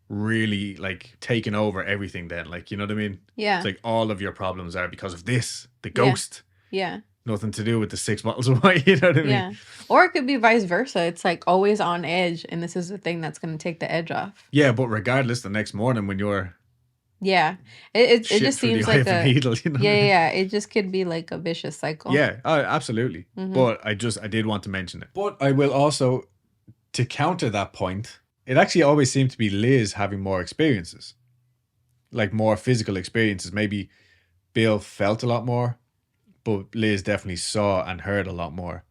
really like taken over everything then, like, you know what I mean? Yeah. It's like all of your problems are because of this, the ghost. Yeah. Nothing to do with the 6 bottles of wine, you know what I mean? Yeah. Or it could be vice versa. It's like always on edge, and this is the thing that's going to take the edge off. Yeah, but regardless, the next morning when you're it just seems like a needle, you know yeah, it just could be like a vicious cycle. Yeah, absolutely. But I did want to mention it. But I will also, to counter that point, it actually always seemed to be Liz having more experiences, like more physical experiences. Maybe Bill felt a lot more, but Liz definitely saw and heard a lot more.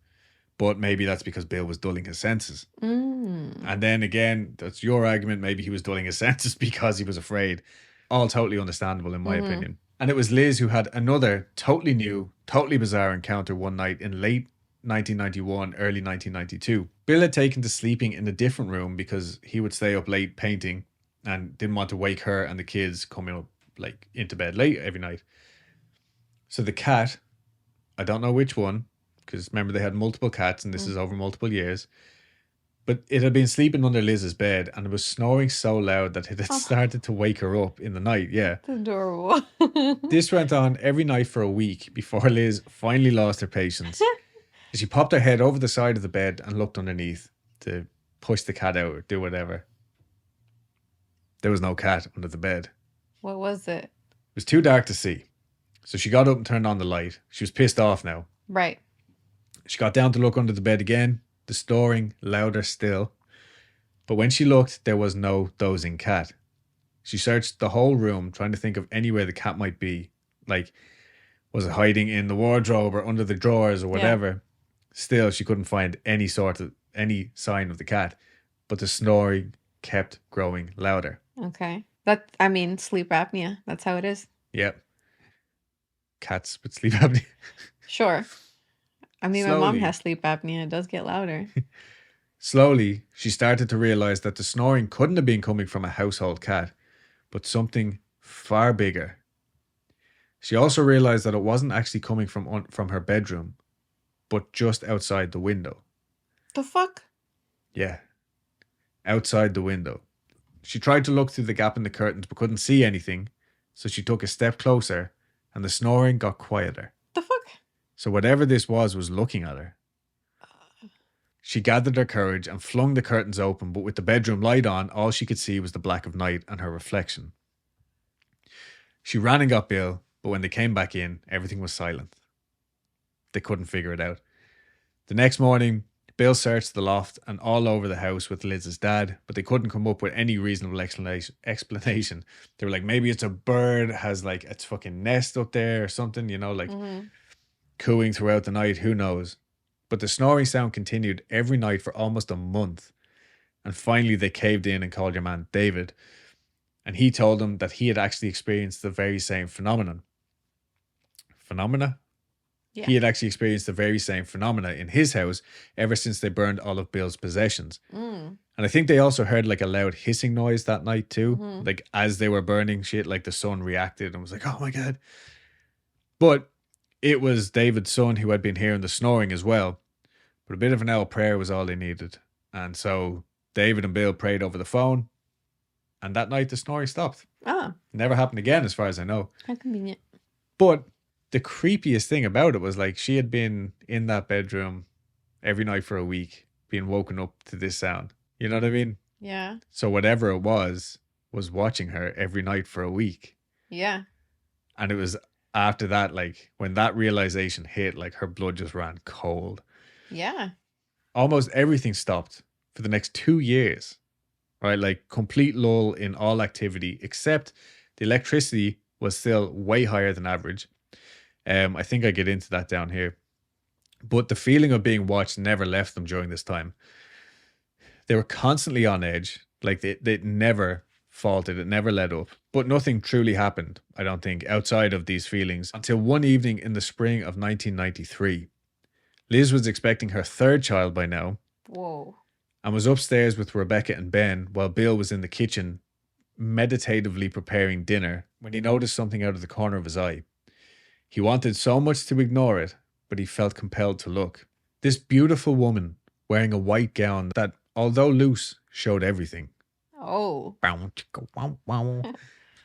But maybe that's because Bill was dulling his senses. And then again, that's your argument. Maybe he was dulling his senses because he was afraid. All totally understandable in my opinion. And it was Liz who had another totally new, totally bizarre encounter one night in late 1991, early 1992. Bill had taken to sleeping in a different room because he would stay up late painting and didn't want to wake her and the kids coming up like into bed late every night. So the cat, I don't know which one, because remember they had multiple cats and this is over multiple years, but it had been sleeping under Liz's bed and it was snoring so loud that it had started to wake her up in the night. Yeah. That's adorable. This went on every night for a week before Liz finally lost her patience. She popped her head over the side of the bed and looked underneath to push the cat out or do whatever. There was no cat under the bed. What was it? It was too dark to see. So she got up and turned on the light. She was pissed off now. Right. She got down to look under the bed again, the snoring louder still. But when she looked, there was no dozing cat. She searched the whole room, trying to think of anywhere the cat might be. Like, was it hiding in the wardrobe or under the drawers or whatever? Yeah. Still, she couldn't find any sign of the cat. But the snoring kept growing louder. Okay. Sleep apnea. That's how it is. Yep. Cats with sleep apnea. Sure. My mom has sleep apnea. It does get louder. Slowly, she started to realize that the snoring couldn't have been coming from a household cat, but something far bigger. She also realized that it wasn't actually coming from her bedroom, but just outside the window. The fuck? Yeah. Outside the window. She tried to look through the gap in the curtains but couldn't see anything, so she took a step closer and the snoring got quieter. The fuck? So whatever this was looking at her. She gathered her courage and flung the curtains open, but with the bedroom light on, all she could see was the black of night and her reflection. She ran and got Bill, but when they came back in, everything was silent. They couldn't figure it out. The next morning, Bill searched the loft and all over the house with Liz's dad, but they couldn't come up with any reasonable explanation. They were like, maybe it's a bird, has like its fucking nest up there or something, cooing throughout the night, who knows. But the snoring sound continued every night for almost a month. And finally they caved in and called your man David. And he told them that he had actually experienced the very same phenomenon. Yeah. He had actually experienced the very same phenomena in his house ever since they burned all of Bill's possessions. And I think they also heard like a loud hissing noise that night too. Like as they were burning shit, like the son reacted and was like, oh my God. But it was David's son who had been hearing the snoring as well. But a bit of an hour prayer was all they needed. And so David and Bill prayed over the phone. And that night the snoring stopped. Never happened again as far as I know. How convenient. But the creepiest thing about it was like she had been in that bedroom every night for a week, being woken up to this sound. You know what I mean? Yeah. So whatever it was watching her every night for a week. Yeah. And it was after that, like when that realization hit, like her blood just ran cold. Yeah. Almost everything stopped for the next 2 years, right? Like complete lull in all activity, except the electricity was still way higher than average. I think I get into that down here. But the feeling of being watched never left them during this time. They were constantly on edge. Like they never faltered. It never let up. But nothing truly happened, I don't think, outside of these feelings until one evening in the spring of 1993. Liz was expecting her third child by now. Whoa. And was upstairs with Rebecca and Ben while Bill was in the kitchen meditatively preparing dinner when he noticed something out of the corner of his eye. He wanted so much to ignore it, but he felt compelled to look. This beautiful woman wearing a white gown that, although loose, showed everything. Oh.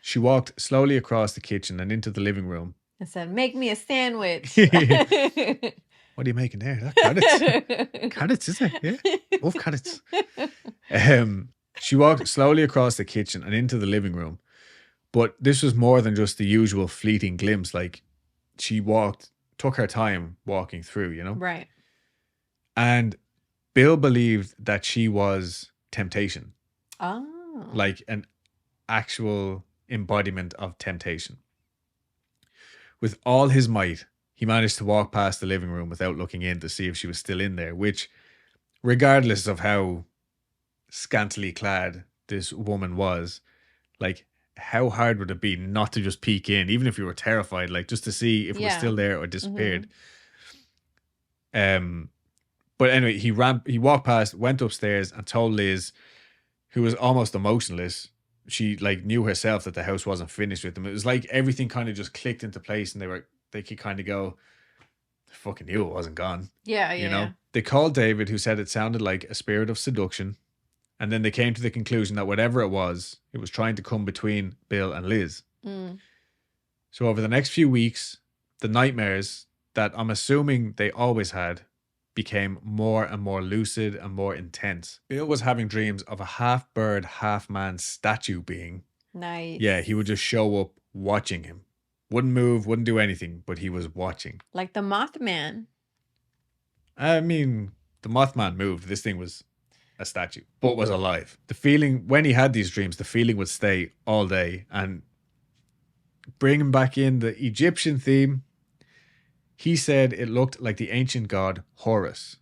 She walked slowly across the kitchen and into the living room. I said, make me a sandwich. What are you making there? Carrots. Carrots, is it? Yeah. Love carrots. She walked slowly across the kitchen and into the living room. But this was more than just the usual fleeting glimpse. Like, she took her time walking through, Right. And Bill believed that she was temptation. Oh. Like an actual embodiment of temptation. With all his might, he managed to walk past the living room without looking in to see if she was still in there, which, regardless of how scantily clad this woman was, like, how hard would it be not to just peek in, even if you were terrified, like just to see if it was still there or disappeared. But anyway, he walked past, went upstairs, and told Liz, who was almost emotionless. She like knew herself that the house wasn't finished with them. It was like everything kind of just clicked into place, and they could kind of go, "I fucking knew it wasn't gone." Yeah, You yeah, know? yeah. They called David, who said it sounded like a spirit of seduction. And then they came to the conclusion that whatever it was trying to come between Bill and Liz. Mm. So over the next few weeks, the nightmares that I'm assuming they always had became more and more lucid and more intense. Bill was having dreams of a half bird, half man statue being. Nice. Yeah, he would just show up watching him. Wouldn't move, wouldn't do anything, but he was watching. Like the Mothman. I mean, the Mothman moved. This thing was a statue, but was alive. The feeling, when he had these dreams, the feeling would stay all day. And bringing back in the Egyptian theme, he said it looked like the ancient god Horus.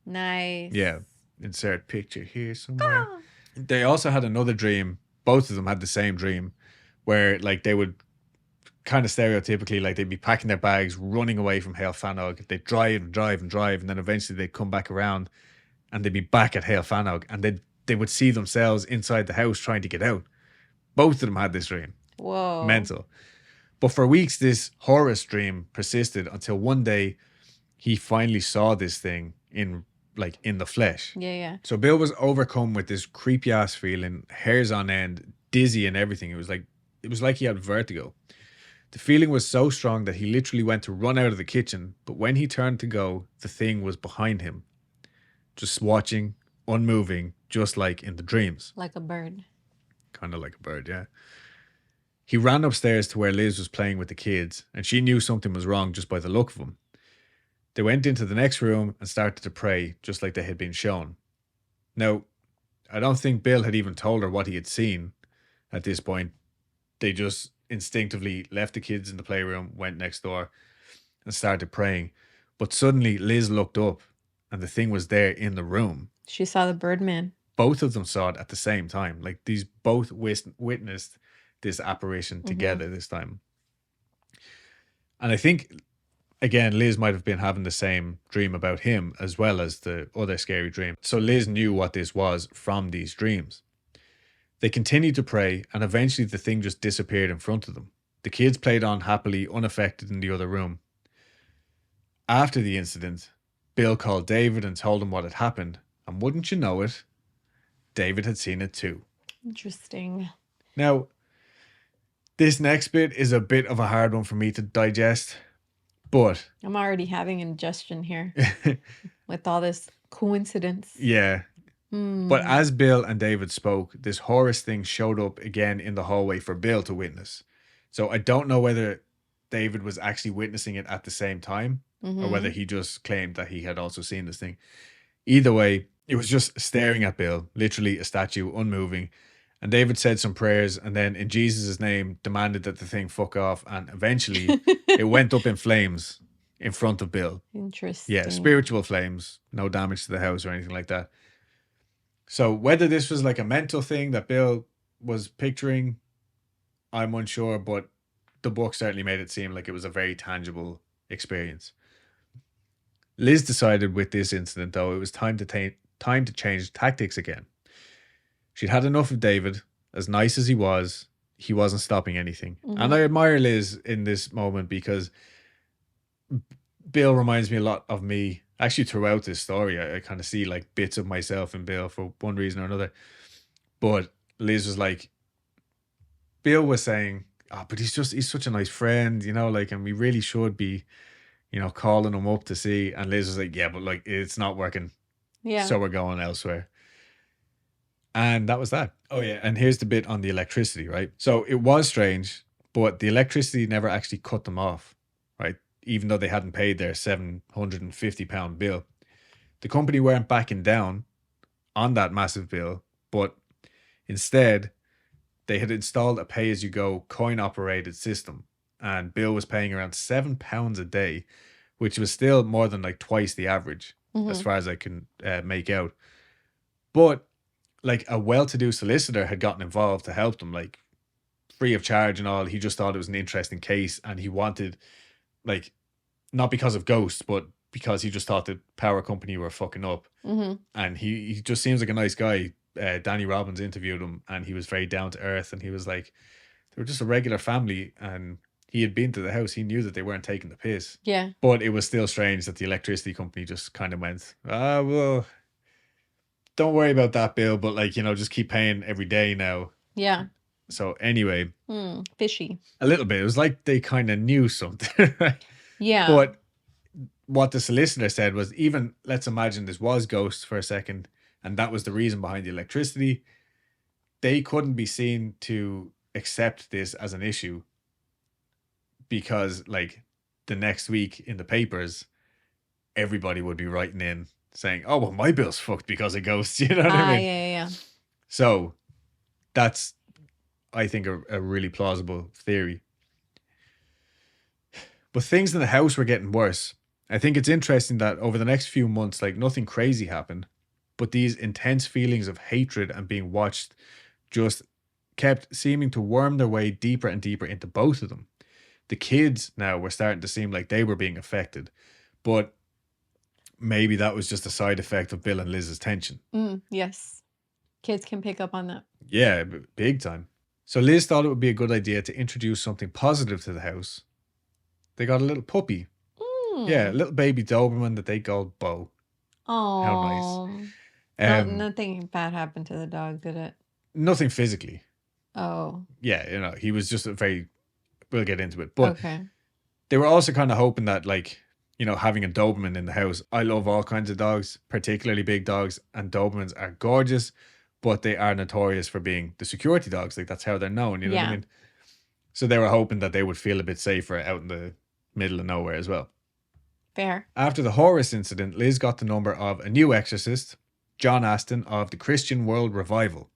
Nice. Yeah, insert picture here somewhere. They also had another dream. Both of them had the same dream where like they would kind of stereotypically, like they'd be packing their bags, running away from Heol Fanog. They'd drive and drive and drive, and then eventually they'd come back around and they'd be back at Heol Fanog, and they would see themselves inside the house trying to get out. Both of them had this dream. Whoa. Mental. But for weeks, this Horus dream persisted until one day he finally saw this thing in the flesh. Yeah, yeah. So Bill was overcome with this creepy ass feeling, hairs on end, dizzy and everything. It was like he had vertigo. The feeling was so strong that he literally went to run out of the kitchen, but when he turned to go, the thing was behind him, just watching, unmoving, just like in the dreams. Like a bird. Kind of like a bird, yeah. He ran upstairs to where Liz was playing with the kids, and she knew something was wrong just by the look of him. They went into the next room and started to pray, just like they had been shown. Now, I don't think Bill had even told her what he had seen at this point. They just instinctively left the kids in the playroom, went next door, and started praying. But suddenly, Liz looked up, and the thing was there in the room. She saw the Birdman. Both of them saw it at the same time. Like, these both witnessed this apparition together this time. And I think, again, Liz might have been having the same dream about him as well as the other scary dream. So Liz knew what this was from these dreams. They continued to pray, and eventually the thing just disappeared in front of them. The kids played on happily, unaffected in the other room. After the incident, Bill called David and told him what had happened. And wouldn't you know it, David had seen it too. Interesting. Now, this next bit is a bit of a hard one for me to digest, but I'm already having indigestion here with all this coincidence. yeah. But as Bill and David spoke, this Horus thing showed up again in the hallway for Bill to witness. So I don't know whether David was actually witnessing it at the same time or whether he just claimed that he had also seen this thing. Either way, it was just staring at Bill, literally a statue, unmoving. And David said some prayers and then in Jesus' name demanded that the thing fuck off. And eventually it went up in flames in front of Bill. Interesting. Yeah, spiritual flames. No damage to the house or anything like that. So whether this was like a mental thing that Bill was picturing, I'm unsure. But the book certainly made it seem like it was a very tangible experience. Liz decided with this incident, though, it was time to change tactics again. She'd had enough of David. As nice as he wasn't stopping anything. And I admire Liz in this moment because Bill reminds me a lot of me. Actually, throughout this story, I kind of see like bits of myself in Bill for one reason or another. But Liz was like, Bill was saying, oh, but he's such a nice friend, you know, like, and we really should be, you know, calling him up to see. And Liz was like, yeah, but like, it's not working. Yeah. So we're going elsewhere. And that was that. Oh, yeah. And here's the bit on the electricity, right? So it was strange, but the electricity never actually cut them off, right? Even though they hadn't paid their £750 bill. The company weren't backing down on that massive bill, but instead they had installed a pay-as-you-go coin-operated system. And Bill was paying around £7 a day, which was still more than like twice the average, as far as I can make out. But like a well-to-do solicitor had gotten involved to help them, like free of charge and all. He just thought it was an interesting case and he wanted, like, not because of ghosts, but because he just thought the power company were fucking up. Mm-hmm. And he just seems like a nice guy. Danny Robbins interviewed him, and he was very down to earth, and he was like, they were just a regular family, and he had been to the house. He knew that they weren't taking the piss. Yeah. But it was still strange that the electricity company just kind of went, well, don't worry about that bill, but like, just keep paying every day now. Yeah. So anyway, fishy. A little bit. It was like they kind of knew something, right? Yeah. But what the solicitor said was, even let's imagine this was ghosts for a second, and that was the reason behind the electricity. They couldn't be seen to accept this as an issue because, like, the next week in the papers, everybody would be writing in saying, "Oh, well, my bill's fucked because of ghosts." You know what I mean? Yeah. So that's, I think, a really plausible theory. But things in the house were getting worse. I think it's interesting that over the next few months, like, nothing crazy happened, but these intense feelings of hatred and being watched just kept seeming to worm their way deeper and deeper into both of them. The kids now were starting to seem like they were being affected, but maybe that was just a side effect of Bill and Liz's tension. Yes. Kids can pick up on that. Yeah, big time. So Liz thought it would be a good idea to introduce something positive to the house. They got a little puppy. Yeah, a little baby Doberman that they called Bo. Oh, how nice. Nothing bad happened to the dog, did it? Nothing physically. Oh. Yeah, he was just we'll get into it. But okay. They were also kind of hoping that, like, having a Doberman in the house. I love all kinds of dogs, particularly big dogs, and Dobermans are gorgeous, but they are notorious for being the security dogs. Like, that's how they're known, you know what I mean? So they were hoping that they would feel a bit safer out in the middle of nowhere as well. Fair. After the Horus incident, Liz got the number of a new exorcist, John Aston of the Christian World Revival.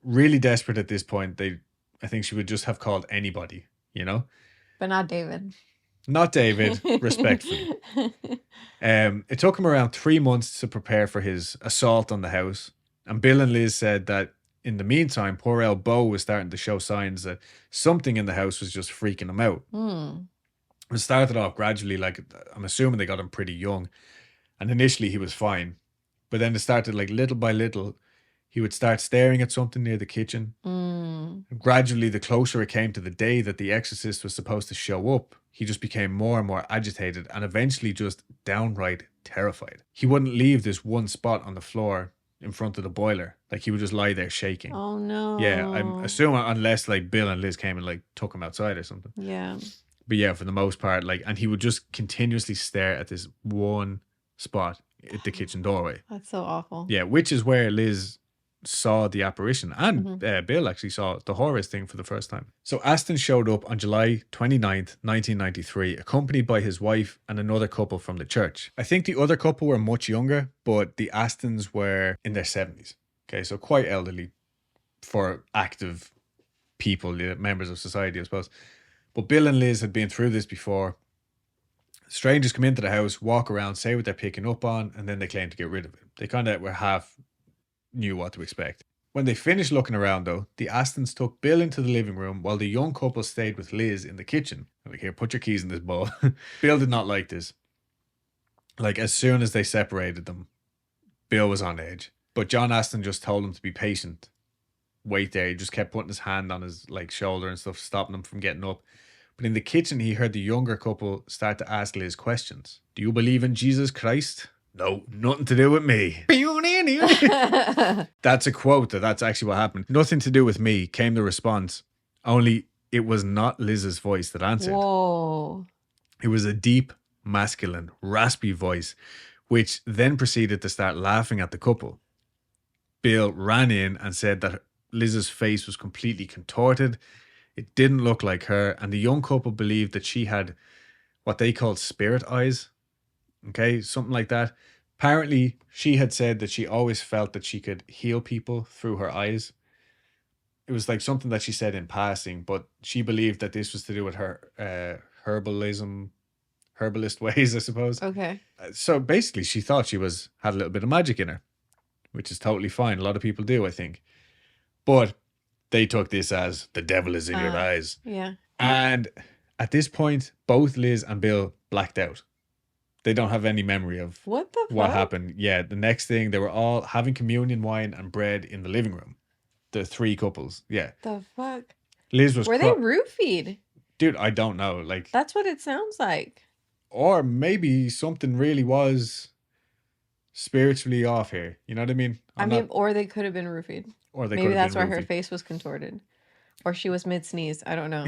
Really desperate at this point. I think she would just have called anybody, But not David. Not David, respectfully. It took him around 3 months to prepare for his assault on the house. And Bill and Liz said that in the meantime, poor old Bo was starting to show signs that something in the house was just freaking him out. It started off gradually, like, I'm assuming they got him pretty young. And initially he was fine. But then it started, like, little by little, he would start staring at something near the kitchen. Gradually, the closer it came to the day that the exorcist was supposed to show up, he just became more and more agitated and eventually just downright terrified. He wouldn't leave this one spot on the floor in front of the boiler. Like, he would just lie there shaking. Oh, no. Yeah, I'm assuming unless, like, Bill and Liz came and, like, took him outside or something. Yeah. But yeah, for the most part, like, and he would just continuously stare at this one spot at the kitchen doorway. That's so awful. Yeah, which is where Liz saw the apparition, and Bill actually saw the Horus thing for the first time. So Aston showed up on July 29th, 1993, accompanied by his wife and another couple from the church. I think the other couple were much younger, but the Astons were in their 70s. Okay, so quite elderly for active people, members of society, I suppose. But Bill and Liz had been through this before. Strangers come into the house, walk around, say what they're picking up on, and then they claim to get rid of it. They kind of were half knew what to expect. When they finished looking around, though, the Astons took Bill into the living room while the young couple stayed with Liz in the kitchen. Like, here, put your keys in this bowl. Bill did not like this. Like, as soon as they separated them, Bill was on edge. But John Aston just told him to be patient. Wait there. He just kept putting his hand on his, like, shoulder and stuff, stopping him from getting up. But in the kitchen, he heard the younger couple start to ask Liz questions. Do you believe in Jesus Christ? No, nothing to do with me. That's a quote. That's actually what happened. Nothing to do with me, came the response. Only it was not Liz's voice that answered. Whoa. It was a deep, masculine, raspy voice, which then proceeded to start laughing at the couple. Bill ran in and said that Liz's face was completely contorted. It didn't look like her, and the young couple believed that she had what they called spirit eyes. Okay, something like that. Apparently, she had said that she always felt that she could heal people through her eyes. It was like something that she said in passing, but she believed that this was to do with her herbalist ways, I suppose. Okay. So basically, she thought she had a little bit of magic in her, which is totally fine. A lot of people do, I think. But they took this as the devil is in your eyes. Yeah. And at this point, both Liz and Bill blacked out. They don't have any memory of What the what fuck? happened. Yeah, the next thing, they were all having communion wine and bread in the living room. The three couples. Yeah. The fuck? Liz was Were they roofied? Dude, I don't know. Like, That's what it sounds like. or maybe something really was spiritually off here. You know what I mean? Or they could have been roofied. Or they Maybe could have that's been why her roofied. face was contorted. Or she was mid-sneeze. I don't know.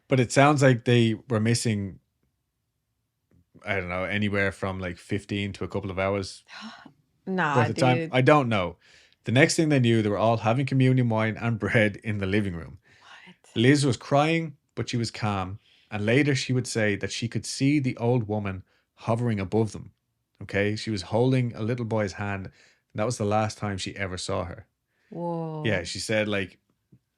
But it sounds like they were missing, I don't know, anywhere from like 15 to a couple of hours Nah, worth of time. dude. I don't know. The next thing they knew, they were all having communion wine and bread in the living room. What? Liz was crying, but she was calm. And later she would say that she could see the old woman hovering above them. Okay? She was holding a little boy's hand. And that was the last time she ever saw her. Whoa. Yeah, she said like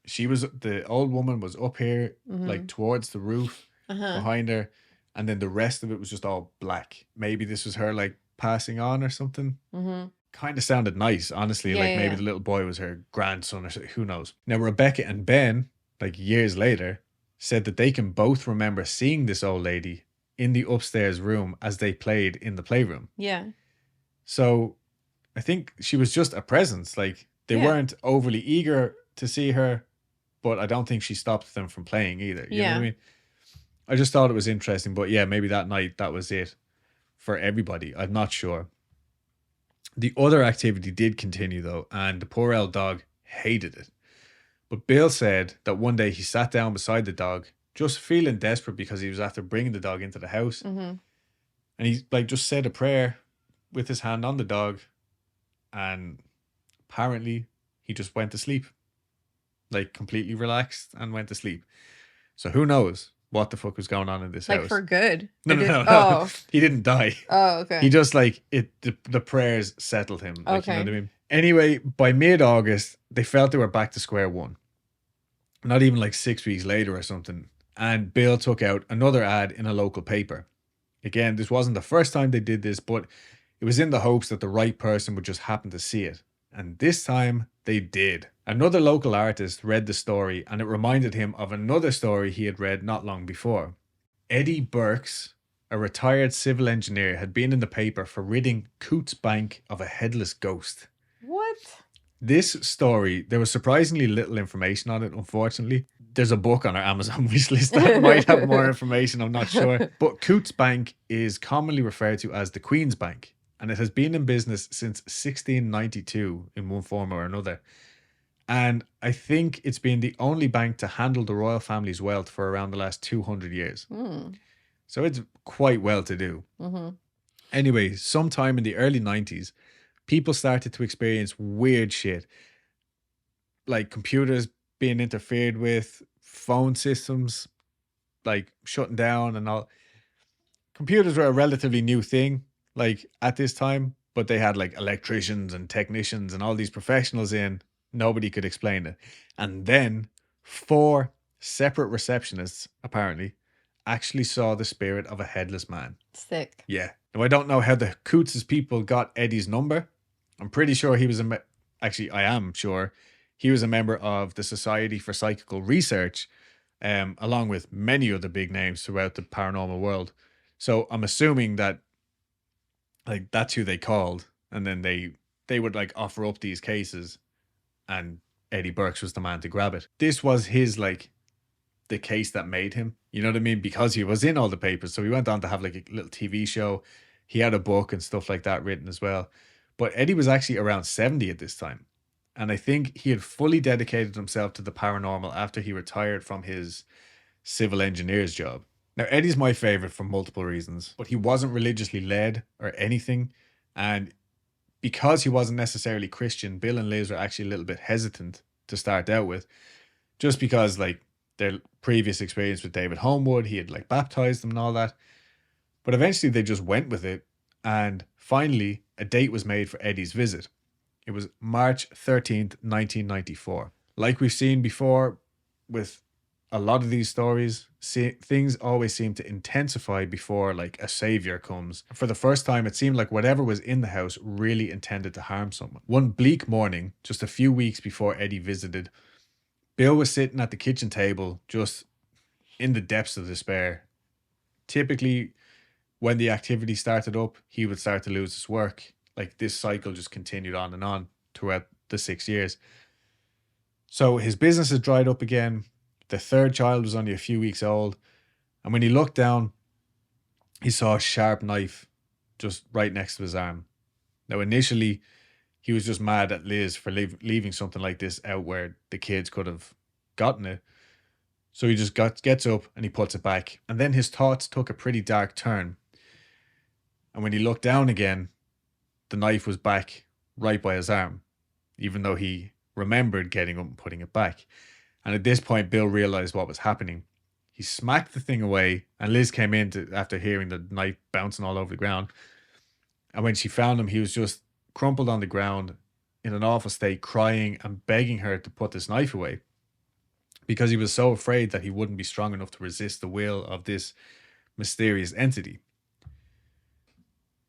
the old woman was up here, like towards the roof behind her. And then the rest of it was just all black. Maybe this was her like passing on or something. Kind of sounded nice, honestly. Yeah, like maybe yeah. the little boy was her grandson or who knows. Now, Rebecca and Ben, like years later, said that they can both remember seeing this old lady in the upstairs room as they played in the playroom. Yeah. So I think she was just a presence. Like they weren't overly eager to see her, but I don't think she stopped them from playing either. You know what I mean? I just thought it was interesting. But yeah, maybe that night that was it for everybody. I'm not sure. The other activity did continue though, and the poor old dog hated it. But Bill said that one day he sat down beside the dog, just feeling desperate because he was after bringing the dog into the house. And he like just said a prayer with his hand on the dog, and apparently he just went to sleep. Like completely relaxed and went to sleep. So who knows what the fuck was going on in this house? Like for good? No. Oh. He didn't die. Oh, okay. He just like the prayers settled him. Like, Okay. you know what I mean? Anyway, by mid-August, they felt they were back to square one. Not even like 6 weeks later or something. And Bill took out another ad in a local paper. Again, this wasn't the first time they did this, but it was in the hopes that the right person would just happen to see it. And this time, they did. Another local artist read the story, and it reminded him of another story he had read not long before. Eddie Burks, a retired civil engineer, had been in the paper for ridding Coots Bank of a headless ghost. What? This story, there was surprisingly little information on it, unfortunately. There's a book on our Amazon wishlist that might have more information, I'm not sure. But Coots Bank is commonly referred to as the Queen's Bank, and it has been in business since 1692 in one form or another. And I think it's been the only bank to handle the royal family's wealth for around the last 200 years. So it's quite well to do. Anyway, sometime in the early 90s, people started to experience weird shit. Like computers being interfered with, phone systems like shutting down and all. Computers were a relatively new thing, like at this time, but they had like electricians and technicians and all these professionals in. Nobody could explain it. And then 4 separate receptionists, apparently, actually saw the spirit of a headless man. Sick. Yeah. Now, I don't know how the Coots' people got Eddie's number. I'm pretty sure he was actually, I am sure he was a member of the Society for Psychical Research, along with many other big names throughout the paranormal world. So I'm assuming that like that's who they called, and then they would like offer up these cases, and Eddie Burks was the man to grab it. This was his like the case that made him, you know what I mean? Because he was in all the papers. So he went on to have like a little TV show. He had a book and stuff like that written as well. But Eddie was actually around 70 at this time. And I think he had fully dedicated himself to the paranormal after he retired from his civil engineer's job. Now, Eddie's my favorite for multiple reasons, but he wasn't religiously led or anything. And because he wasn't necessarily Christian, Bill and Liz were actually a little bit hesitant to start out with, just because like their previous experience with David Homewood, he had like baptized them and all that. But eventually they just went with it. And finally, a date was made for Eddie's visit. It was March 13th, 1994. Like we've seen before with a lot of these stories, things always seem to intensify before like a savior comes. For the first time, it seemed like whatever was in the house really intended to harm someone. One bleak morning, just a few weeks before Eddie visited, Bill was sitting at the kitchen table, just in the depths of despair. Typically, when the activity started up, he would start to lose his work. Like this cycle just continued on and on throughout the 6 years. So his business had dried up again. The third child was only a few weeks old. And when he looked down, he saw a sharp knife just right next to his arm. Now, initially, he was just mad at Liz for leaving something like this out where the kids could have gotten it. So he just gets up and he puts it back. And then his thoughts took a pretty dark turn. And when he looked down again, the knife was back right by his arm, even though he remembered getting up and putting it back. And at this point, Bill realized what was happening. He smacked the thing away, and Liz came in after hearing the knife bouncing all over the ground. And when she found him, he was just crumpled on the ground in an awful state, crying and begging her to put this knife away because he was so afraid that he wouldn't be strong enough to resist the will of this mysterious entity.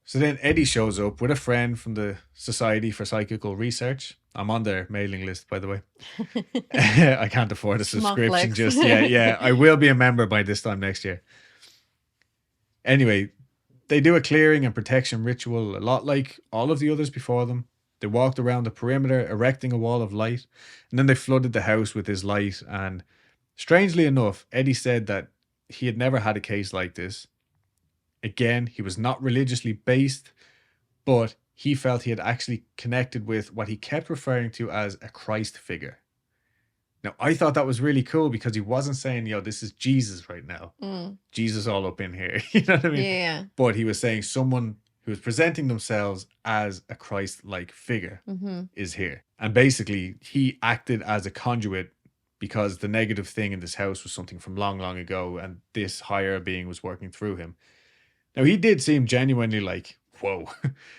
So then Eddie shows up with a friend from the Society for Psychical Research. I'm on their mailing list, by the way. I can't afford a subscription just yet. Yeah, I will be a member by this time next year. Anyway, they do a clearing and protection ritual, a lot like all of the others before them. They walked around the perimeter, erecting a wall of light, and then they flooded the house with his light. And strangely enough, Eddie said that he had never had a case like this. Again, he was not religiously based, but he felt he had actually connected with what he kept referring to as a Christ figure. Now, I thought that was really cool because he wasn't saying, this is Jesus right now. Jesus all up in here. You know what I mean? Yeah. But he was saying someone who was presenting themselves as a Christ-like figure is here. And basically, he acted as a conduit because the negative thing in this house was something from long, long ago, and this higher being was working through him. Now, he did seem genuinely like, whoa,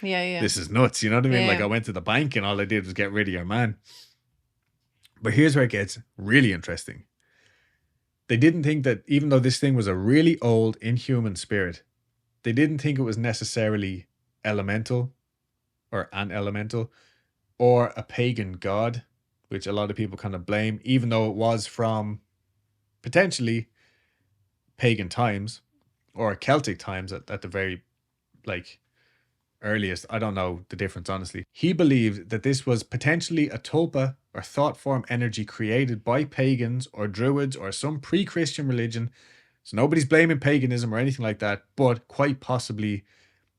yeah. This is nuts. You know what I mean? Yeah. Like, I went to the bank and all I did was get rid of your man. But here's where it gets really interesting. They didn't think that, even though this thing was a really old, inhuman spirit, they didn't think it was necessarily elemental or an elemental or a pagan god, which a lot of people kind of blame, even though it was from potentially pagan times or Celtic times at the very earliest. I don't know the difference, honestly. He believed that this was potentially a tulpa or thought form energy created by pagans or druids or some pre-Christian religion. So nobody's blaming paganism or anything like that, but quite possibly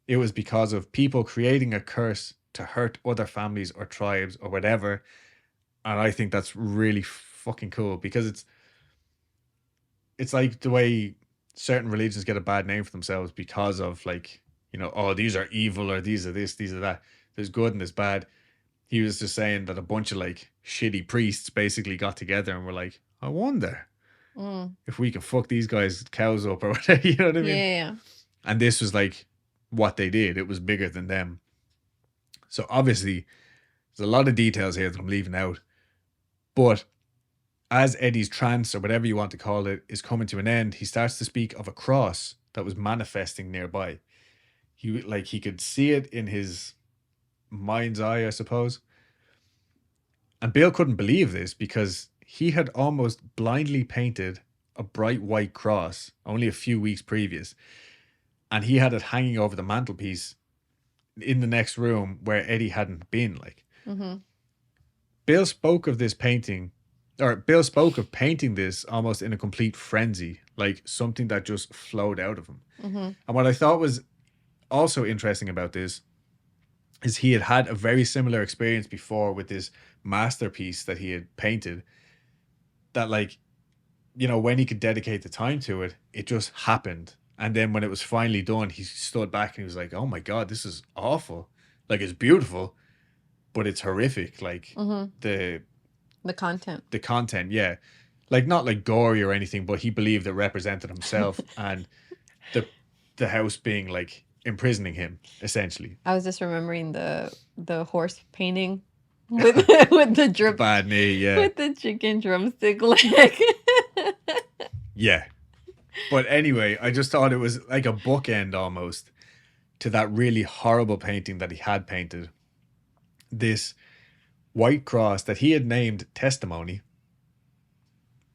it was because of people creating a curse to hurt other families or tribes or whatever. And I think that's really fucking cool because it's like the way certain religions get a bad name for themselves because of these are evil or these are this, these are that. There's good and there's bad. He was just saying that a bunch of shitty priests basically got together and were like, I wonder if we can fuck these guys' cows up or whatever, you know what I mean? Yeah. And this was what they did. It was bigger than them. So obviously, there's a lot of details here that I'm leaving out. But as Eddie's trance, or whatever you want to call it, is coming to an end, he starts to speak of a cross that was manifesting nearby. He could see it in his mind's eye, I suppose. And Bill couldn't believe this because he had almost blindly painted a bright white cross only a few weeks previous. And he had it hanging over the mantelpiece in the next room where Eddie hadn't been. Bill spoke of this painting, or Bill spoke of painting this almost in a complete frenzy, like something that just flowed out of him. And what I thought was also interesting about this is he had had a very similar experience before with this masterpiece that he had painted that when he could dedicate the time to it, it just happened. And then when it was finally done, he stood back and he was like, oh my God, this is awful. It's beautiful, but it's horrific. The content, yeah. Not gory or anything, but he believed it represented himself and the house being imprisoning him, essentially. I was just remembering the horse painting with the drip, bad knee, yeah, with the chicken drumstick leg. Yeah. But anyway, I just thought it was like a bookend almost to that really horrible painting that he had painted. This white cross that he had named Testimony,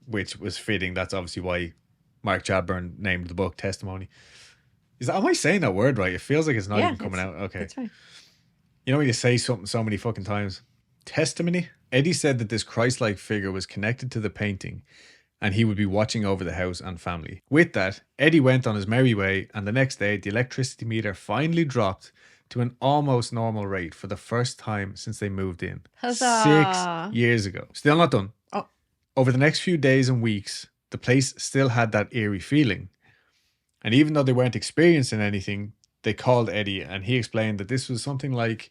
which was fitting. That's obviously why Mark Chadburn named the book Testimony. Am I saying that word right? It feels like it's not Yeah, even coming out. Okay. it's fine. You know when you say something so many fucking times? Testimony? Eddie said that this Christ-like figure was connected to the painting and he would be watching over the house and family. With that, Eddie went on his merry way, and the next day, the electricity meter finally dropped to an almost normal rate for the first time since they moved in. Huzzah. 6 years ago. Still not done. Oh. Over the next few days and weeks, the place still had that eerie feeling. And even though they weren't experiencing anything, they called Eddie and he explained that this was something like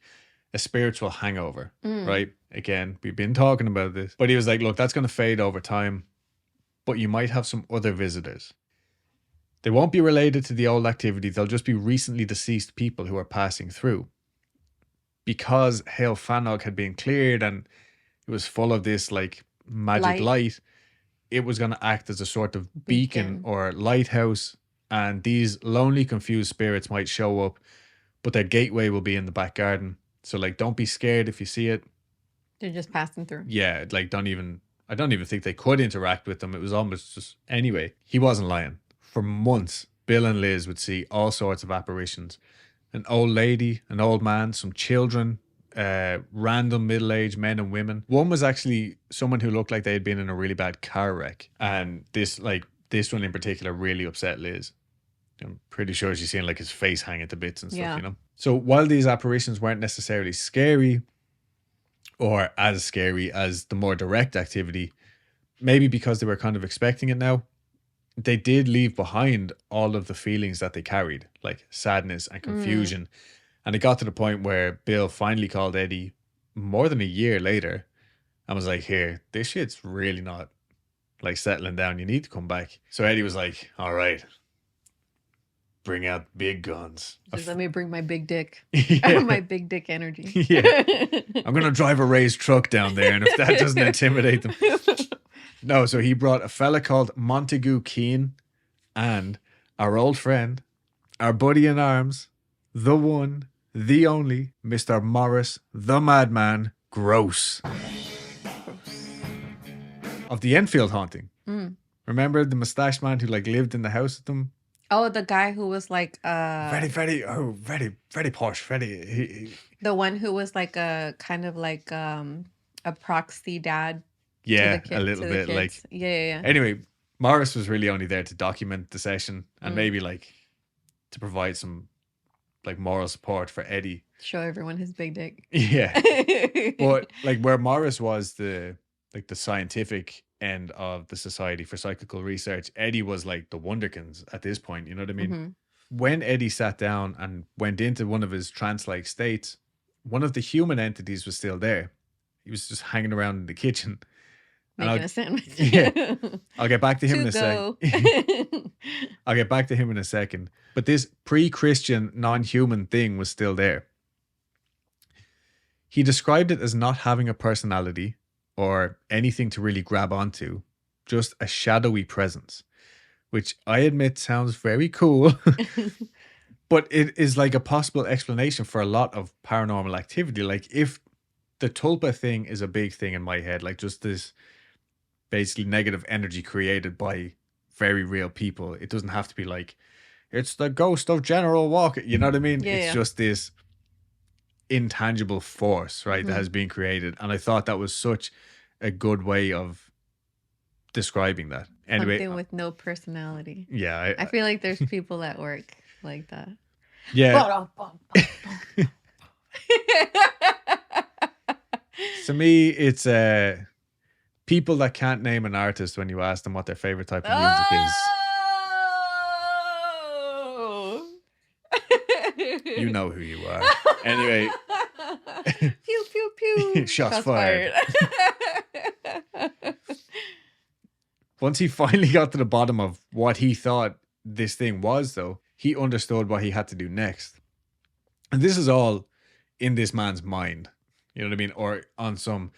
a spiritual hangover, right? Again, we've been talking about this. But he was like, look, that's going to fade over time, but you might have some other visitors. They won't be related to the old activity. They'll just be recently deceased people who are passing through. Because Heol Fanog had been cleared and it was full of this like magic light, it was going to act as a sort of beacon or lighthouse. And these lonely, confused spirits might show up, but their gateway will be in the back garden. So like, don't be scared if you see it. They're just passing through. Yeah, like I don't even think they could interact with them. It was almost just, anyway, he wasn't lying. For months, Bill and Liz would see all sorts of apparitions. An old lady, an old man, some children, random middle-aged men and women. One was actually someone who looked like they had been in a really bad car wreck. And this one in particular really upset Liz. I'm pretty sure she's seen like his face hanging to bits and stuff, you know? So while these apparitions weren't necessarily scary or as scary as the more direct activity, maybe because they were kind of expecting it now, they did leave behind all of the feelings that they carried, like sadness and confusion. And it got to the point where Bill finally called Eddie more than a year later and was like, here, this shit's really not like settling down. You need to come back. So Eddie was like, all right, bring out big guns. Just let me bring my big dick. Yeah. My big dick energy. Yeah. I'm going to drive a raised truck down there. And if that doesn't intimidate them. No, so he brought a fella called Montague Keane and our old friend, our buddy in arms, the one, the only, Mr. Morris, the Madman, Gross. Of the Enfield haunting. Remember the mustached man who like lived in the house with them? Oh, the guy who was like very posh, the one who was like a kind of like a proxy dad. Yeah, a little bit like yeah. Anyway, Morris was really only there to document the session and maybe like to provide some like moral support for Eddie. Show everyone his big dick. Yeah. But like where Morris was the scientific end of the Society for Psychical Research, Eddie was like the wonderkins at this point, you know what I mean? When Eddie sat down and went into one of his trance-like states, one of the human entities was still there. He was just hanging around in the kitchen. Making a sandwich. Yeah. I'll get back to him in a second. I'll get back to him in a second. But this pre-Christian, non-human thing was still there. He described it as not having a personality or anything to really grab onto, just a shadowy presence, which I admit sounds very cool. But it is like a possible explanation for a lot of paranormal activity. Like if the tulpa thing is a big thing in my head, like just this basically negative energy created by very real people. It doesn't have to be like, it's the ghost of General Walker. You know what I mean? It's just this intangible force, right, that has been created. And I thought that was such a good way of describing that. Anyway, something with no personality. Yeah. I feel like there's people at work like that. Yeah. To me, it's people that can't name an artist when you ask them what their favorite type of music is. You know who you are. Anyway. Pew, pew, pew. Shots fired. Once he finally got to the bottom of what he thought this thing was, though, he understood what he had to do next. And this is all in this man's mind. You know what I mean? Or on some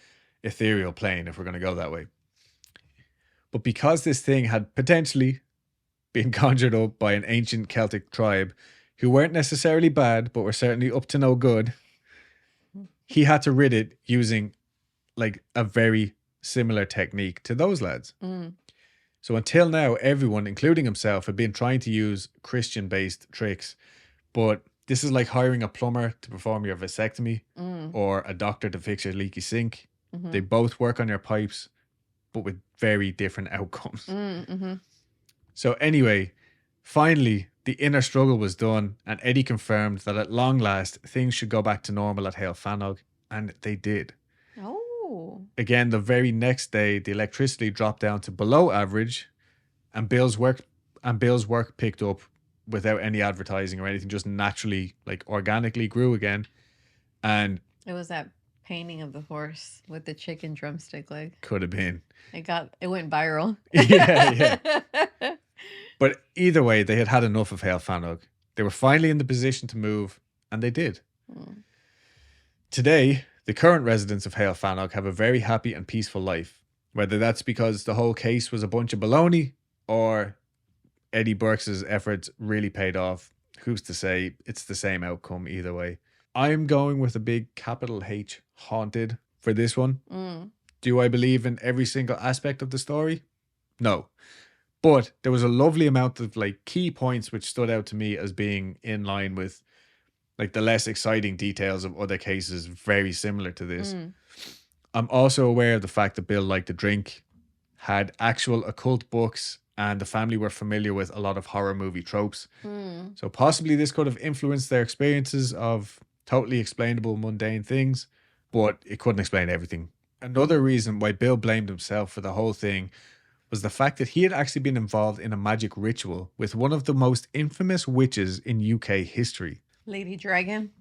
ethereal plane, if we're going to go that way. But because this thing had potentially been conjured up by an ancient Celtic tribe who weren't necessarily bad, but were certainly up to no good, he had to rid it using like a very similar technique to those lads. So until now, everyone, including himself, had been trying to use Christian-based tricks. But this is like hiring a plumber to perform your vasectomy or a doctor to fix your leaky sink. They both work on your pipes, but with very different outcomes. So anyway, finally, the inner struggle was done, and Eddie confirmed that at long last, things should go back to normal at Heol Fanog, and they did. Oh. Again, the very next day, the electricity dropped down to below average, and Bill's work picked up without any advertising or anything, just naturally, like organically grew again. And it was that painting of the horse with the chicken drumstick leg. Could have been. It went viral. Yeah. But either way, they had enough of Heol Fanog. They were finally in the position to move, and they did. Today, the current residents of Heol Fanog have a very happy and peaceful life. Whether that's because the whole case was a bunch of baloney or Eddie Burks' efforts really paid off, who's to say? It's the same outcome either way. I'm going with a big capital H, haunted, for this one. Do I believe in every single aspect of the story? No. But there was a lovely amount of like key points which stood out to me as being in line with like the less exciting details of other cases very similar to this. I'm also aware of the fact that Bill liked to drink, had actual occult books, and the family were familiar with a lot of horror movie tropes. So possibly this could have influenced their experiences of totally explainable mundane things, but it couldn't explain everything. Another reason why Bill blamed himself for the whole thing was the fact that he had actually been involved in a magic ritual with one of the most infamous witches in UK history. Lady Dragon?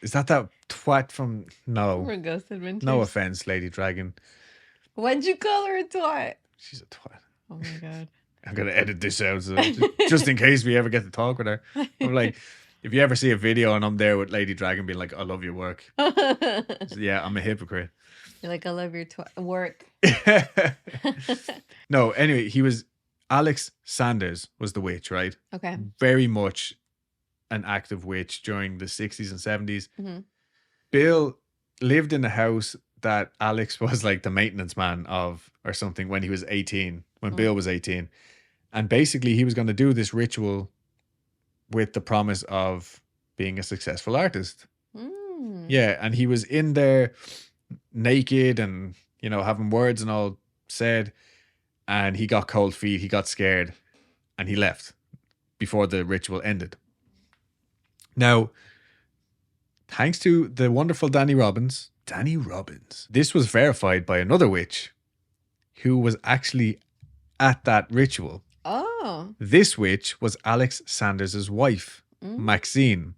Is that twat from... No. From Ghost Adventures? No offense, Lady Dragon. Why'd you call her a twat? She's a twat. Oh my God. I'm going to edit this out just in case we ever get to talk with her. I'm like, if you ever see a video and I'm there with Lady Dragon being like, I love your work. So, yeah, I'm a hypocrite. You're like, I love your work. No, anyway, Alex Sanders was the witch, right? Okay. Very much an active witch during the 60s and 70s. Bill lived in a house that Alex was like the maintenance man of or something when he was 18, when Bill was 18. And basically he was going to do this ritual with the promise of being a successful artist. Yeah, and he was in there naked and, you know, having words and all said, and he got cold feet, he got scared, and he left before the ritual ended. Now, thanks to the wonderful Danny Robbins, this was verified by another witch who was actually at that ritual. Oh. This witch was Alex Sanders' wife, Maxine.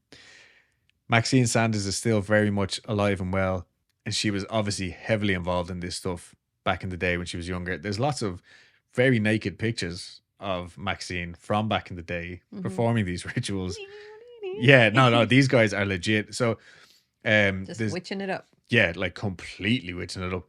Maxine Sanders is still very much alive and well, and she was obviously heavily involved in this stuff back in the day when she was younger. There's lots of very naked pictures of Maxine from back in the day performing these rituals. Yeah, no, these guys are legit. So, just witching it up. Yeah, like completely witching it up.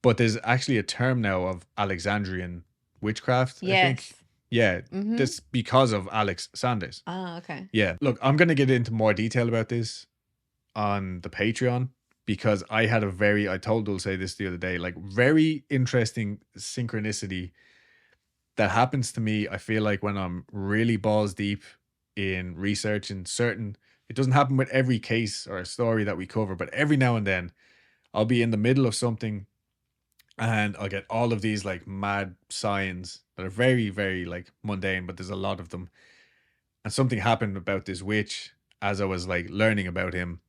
But there's actually a term now of Alexandrian witchcraft, I think. Yeah, that's because of Alex Sanders. Oh, okay. Yeah, look, I'm going to get into more detail about this on the Patreon because I told Dulce this the other day, like very interesting synchronicity that happens to me. I feel like when I'm really balls deep in research and it doesn't happen with every case or story that we cover, but every now and then I'll be in the middle of something and I'll get all of these like mad signs that are very, very like mundane, but there's a lot of them. And something happened about this witch as I was like learning about him,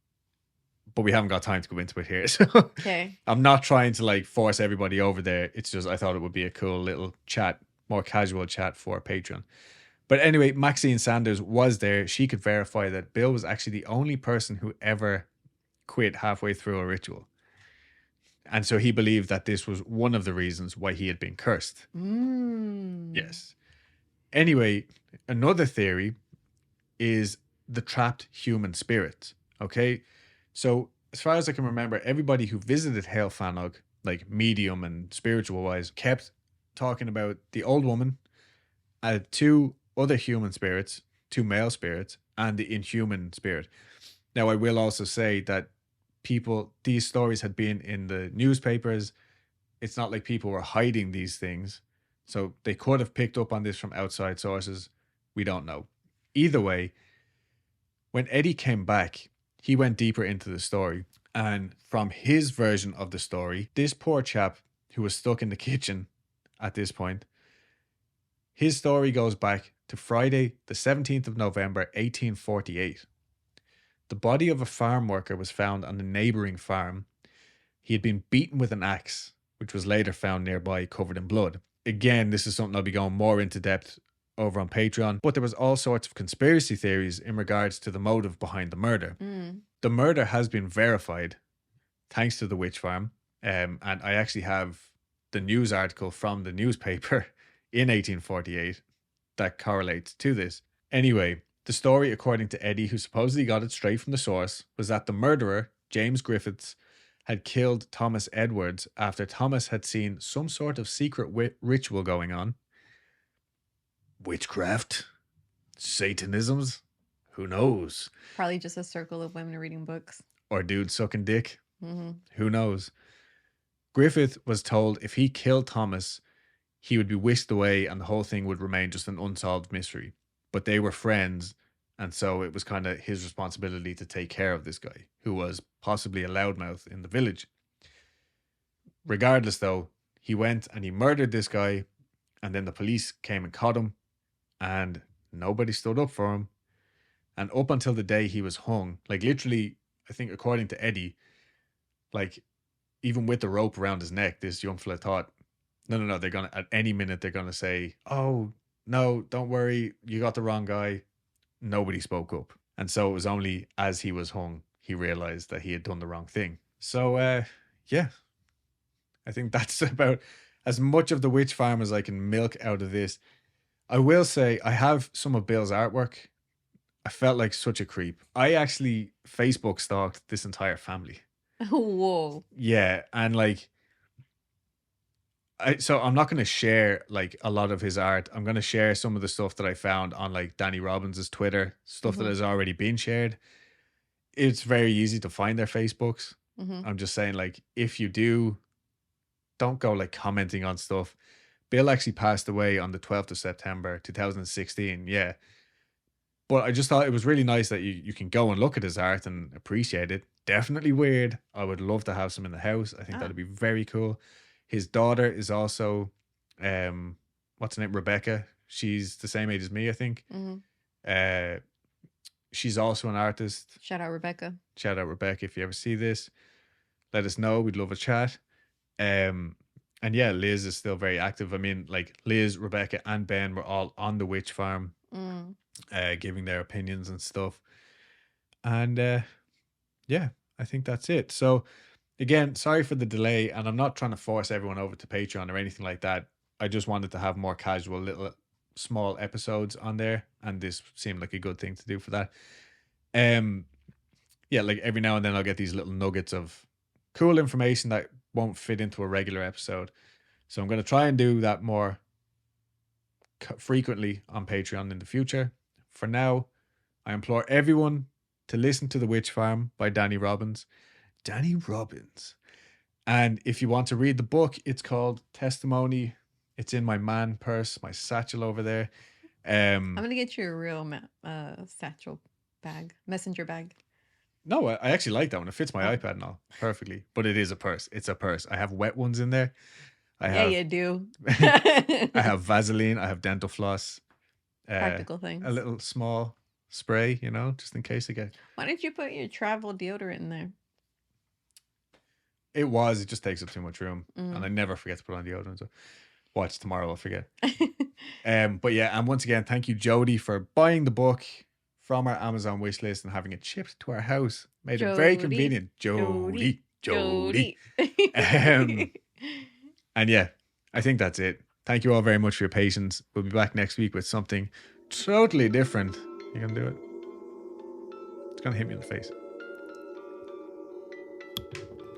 but we haven't got time to go into it here. So okay. I'm not trying to like force everybody over there. It's just, I thought it would be a cool little chat, more casual chat for Patreon. But anyway, Maxine Sanders was there. She could verify that Bill was actually the only person who ever quit halfway through a ritual. And so he believed that this was one of the reasons why he had been cursed. Yes. Anyway, another theory is the trapped human spirit. Okay. So as far as I can remember, everybody who visited Heol Fanog, like medium and spiritual wise, kept talking about the old woman, two other human spirits, two male spirits, and the inhuman spirit. Now, I will also say that these stories had been in the newspapers. It's not like people were hiding these things. So they could have picked up on this from outside sources. We don't know. Either way, when Eddie came back, he went deeper into the story. And from his version of the story, this poor chap who was stuck in the kitchen at this point, his story goes back to Friday, the 17th of November, 1848. The body of a farm worker was found on a neighboring farm. He had been beaten with an axe, which was later found nearby covered in blood. Again, this is something I'll be going more into depth over on Patreon, but there was all sorts of conspiracy theories in regards to the motive behind the murder. The murder has been verified thanks to the witch farm, and I actually have the news article from the newspaper in 1848 that correlates to this. Anyway, the story, according to Eddie, who supposedly got it straight from the source, was that the murderer, James Griffiths, had killed Thomas Edwards after Thomas had seen some sort of secret ritual going on. Witchcraft? Satanisms? Who knows? Probably just a circle of women reading books. Or dudes sucking dick. Who knows? Griffith was told if he killed Thomas, he would be whisked away and the whole thing would remain just an unsolved mystery. But they were friends, and so it was kind of his responsibility to take care of this guy, who was possibly a loudmouth in the village. Regardless, though, he went and he murdered this guy, and then the police came and caught him, and nobody stood up for him. And up until the day he was hung, like literally, I think according to Eddie, like even with the rope around his neck, this young fella thought, no, they're gonna, at any minute they're gonna say, oh no, don't worry, you got the wrong guy. Nobody spoke up. And so it was only as he was hung, he realized that he had done the wrong thing. So yeah, I think that's about as much of the witch farm as I can milk out of this. I will say I have some of Bill's artwork. I felt like such a creep. I actually Facebook stalked this entire family. Whoa. Yeah, and like, so I'm not going to share like a lot of his art. I'm going to share some of the stuff that I found on like Danny Robbins's Twitter, stuff that has already been shared. It's very easy to find their Facebooks. I'm just saying, like, if you do, don't go like commenting on stuff. Bill actually passed away on the 12th of September, 2016. Yeah. But I just thought it was really nice that you can go and look at his art and appreciate it. Definitely weird. I would love to have some in the house. I think that'd be very cool. His daughter is also, what's her name? Rebecca. She's the same age as me, I think. She's also an artist. Shout out Rebecca. Shout out Rebecca. If you ever see this, let us know. We'd love a chat. And yeah, Liz is still very active. I mean, like Liz, Rebecca, and Ben were all on the witch farm, giving their opinions and stuff. And yeah, I think that's it. So again, sorry for the delay, and I'm not trying to force everyone over to Patreon or anything like that. I just wanted to have more casual little small episodes on there, and this seemed like a good thing to do for that. Yeah, like every now and then I'll get these little nuggets of cool information that won't fit into a regular episode. So I'm going to try and do that more frequently on Patreon in the future. For now, I implore everyone to listen to The Witch Farm by Danny Robbins. Danny Robbins. And if you want to read the book, it's called Testimony. It's in my man purse, my satchel over there. I'm going to get you a real satchel bag, messenger bag. No, I actually like that one. It fits my iPad and all perfectly. But it is a purse. It's a purse. I have wet ones in there. Yeah, you do. I have Vaseline. I have dental floss. Practical things. A little small spray, you know, just in case I get... Why didn't you put your travel deodorant in there? It just takes up too much room. And I never forget to put on deodorant. So watch tomorrow, I'll forget. But yeah, and once again, thank you, Jody, for buying the book from our Amazon wish list and having it shipped to our house. Made it very convenient. Jody. And yeah, I think that's it. Thank you all very much for your patience. We'll be back next week with something totally different. You gonna do it? It's gonna hit me in the face.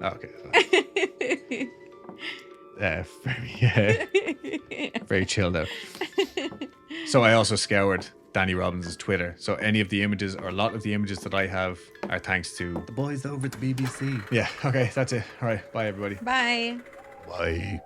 Oh, okay. Very chilled out. So I also scoured Danny Robbins' Twitter. So any of the images, or a lot of the images that I have, are thanks to the boys over at the BBC. Yeah, okay, that's it. All right, bye everybody. Bye. Bye.